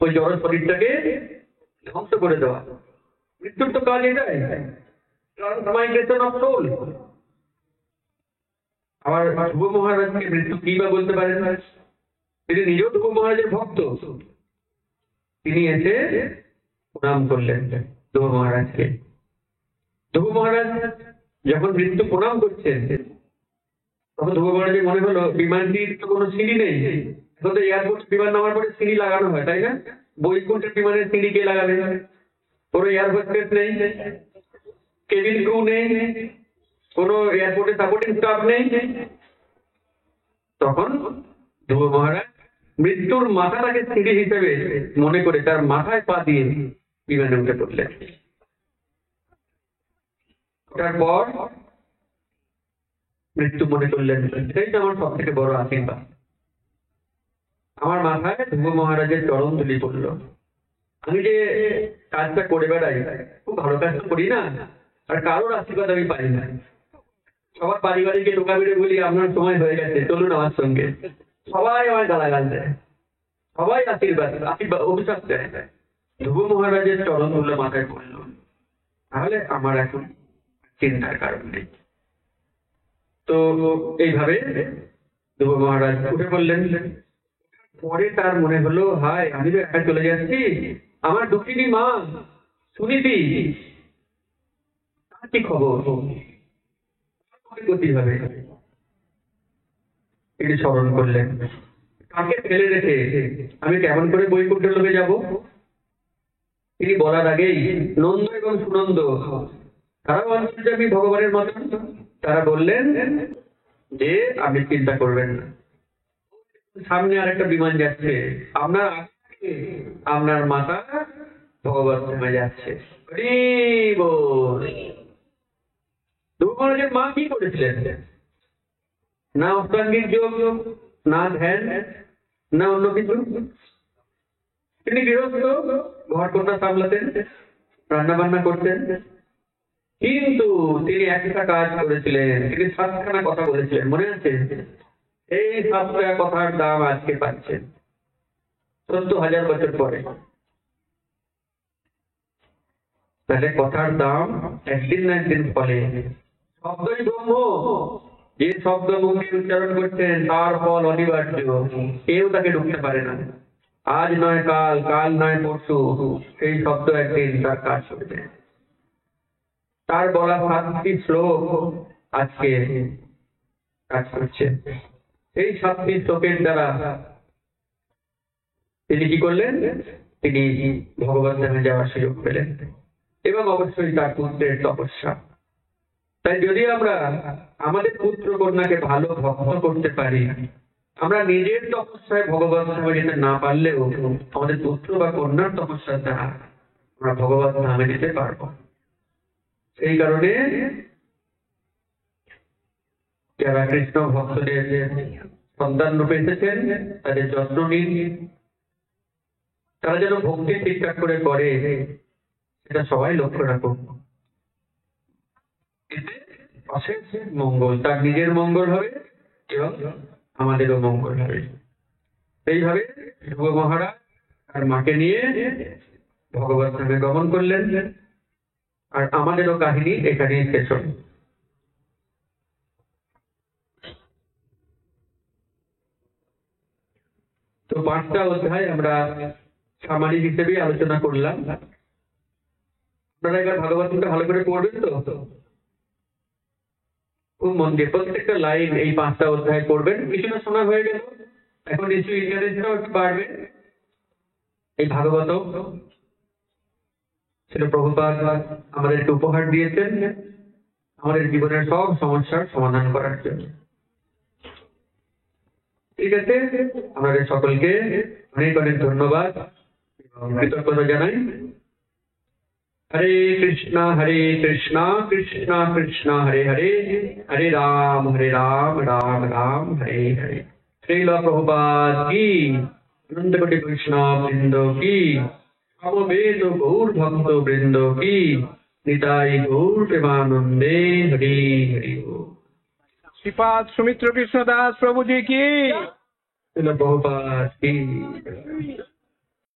ওই জড় শরীরটাকে ধ্বংস করে দেওয়া। মৃত্যুর তো কাজ এটাই, ট্রান্সমাইগ্রেশন অফ সোল। আবার ধ্রুব মহারাজকে মৃত্যু কি বা বলতে পারেন? তিনি নিজেও ধ্রুব মহারাজের ভক্ত। তিনি এসে প্রণাম করলেন ধ্রুব মহারাজকে। ধ্রুব মহারাজ যখন মৃত্যু প্রণাম করছেন, তখন ধ্রুব মহারাজের মনে হলো বিমানটির তো কোনো সিঁড়ি নেই। এখন তো এয়ারপোর্ট বিমান নামার পরে সিঁড়ি লাগানো হয়, তাই না? বৈকুণ্ঠের বিমানের সিঁড়ি কে লাগাবে? কোনো এয়ারপোর্ট নেই, কেবিন ক্রু নেই, কোনো এয়ারপোর্টে সাপোর্টিং স্টাফ নেই। তখন ধ্রুব মহারাজ মৃত্যুর মাথাটাকে সিঁড়ি হিসেবে মনে করে তার মাথায় পা দিয়ে বিমানে উঠে পড়লেন। ওঠার পর মৃত্যু মনে করলেন এটাই তো আমার সব থেকে বড় আশীর্বাদ। আমার মাথায় ধ্রুব মহারাজের চরণ ধুলি পড়লো। আমি যে কাজটা করে বেড়াই, খুব ভালো কাজ করি না, আর কারোর আশীর্বাদ আমি পাই না। সবার পারিবারিক টোকা বেড়ে বলি আপনার সময় হয়ে গেছে, চলুন আমার সঙ্গে। সবাই আমার গালাগাল দেয়, সবাই আশীর্বাদ অভিশাপ দেয়। ধ্রুব মহারাজের চরণ ধুলো মাথায় পড়লো, তাহলে আমার এখন চিন্তার কারণ নেই। তো এইভাবে ধ্রুব মহারাজ উঠে পড়লেন। পরে তার মনে হলো হায় আমি তো একা চলে যাচ্ছি, আমার দুঃখিনী মা সুনীতি তার কি খবর, গতি হবে। তিনি স্মরণ করলেন কাকে ফেলে রেখে আমি কেমন করে বৈকুণ্ঠ লোকে যাব। তিনি বলার আগেই নন্দ এবং সুনন্দ তারাও অন্তর্যামী ভগবানের মতন, তারা বললেন যে আপনি চিন্তা করবেন না, সামনে আরেকটা বিমান যাচ্ছে, আপনার আগে আপনার মাতা ভগবান ধামে যাচ্ছে। ধ্রুব মহারাজের মা কি করেছিলেন? না অষ্টাঙ্গিক যোগ, না ধ্যান, না অন্য কিছু। তিনি গৃহস্থ, ঘর কন্যা সামলাতেন, রান্না বান্না করতেন, কিন্তু তিনি একটা কাজ করেছিলেন, তিনি 7খানা কথা বলেছিলেন, মনে আছে? এই 7টা কথার দাম আজকে পাচ্ছেন 70,000 বছর পরে। তাহলে কথার দাম একদিন না একদিন ফলে। শব্দই ব্রহ্ম, যে শব্দ মুখে উচ্চারণ করছেন তার ফল অনিবার্য, কেউ তাকে ঢুকতে পারে না। আজ নয় কাল, কাল নয় পরশু, সেই শব্দ একদিন তার কাজ করবে। তার বলা 7টি শ্লোক আজকে কাজ করছে। এই 7টি শ্লোকের দ্বারা তিনি কি করলেন? তিনি ভগবান ধামে যাওয়ার সুযোগ পেলেন, এবং অবশ্যই তার পুত্রের তপস্যা। তাই যদি আমরা আমাদের পুত্র কন্যাকে ভালো ভক্ত করতে পারি, আমরা নিজের তপস্যায় ভগবান ধামে যেতে না পারলেও আমাদের পুত্র বা কন্যার তপস্যার দ্বারা আমরা ভগবান ধামে যেতে পারবো। সেই কারণে যারা কৃষ্ণ ভক্তদের সন্তান রূপে এসেছেন তাদের যত্ন নিন, তারা যেন ভক্তি ঠিকঠাক করে করে সেটা সবাই লক্ষ্য রাখুন। অশেষ মঙ্গল, তার নিজের মঙ্গল হবে এবং আমাদেরও মঙ্গল হবে। এইভাবে ধ্রুব মহারাজ তার মাকে নিয়ে ভগবত ধামে গমন করলেন, আর আমাদেরও কাহিনী এখানেই শেষ হল। তো 5টা অধ্যায় আমরা সামাজিক হিসেবে আলোচনা করলাম। আপনারা এবার ভাগবতটা ভালো করে পড়বেন তো? খুব মন দিয়ে প্রত্যেকটা লাইন এই 5টা অধ্যায় পড়বেন। কিছুটা শোনা হয়ে গেল, এখন নিশ্চয়ই ইন্টারেস্টটাও একটু বাড়বে। এই ভাগবত সেটা প্রভুপাদ আমাদেরকে উপহার দিয়েছেন আমাদের জীবনের সব সমস্যার সমাধান করার জন্য। ঠিক আছে, আমাদের সকলকে অনেক অনেক ধন্যবাদ এবং কৃতজ্ঞতা জানাই। হরে কৃষ্ণ কৃষ্ণ কৃষ্ণ হরে হরে, হরে রাম রাম রাম হরে হরে। শ্রীল প্রভুপাদ কি, অনন্ত কোটি বৈষ্ণব বৃন্দ কি, সমবেত গৌর ভক্ত বৃন্দ কি, নিতাই গৌর প্রেমানন্দে হরি হরি बोल। श्रीपाद सुमित्र कृष्ण दास प्रभु जी की। श्रील प्रभुपाद की।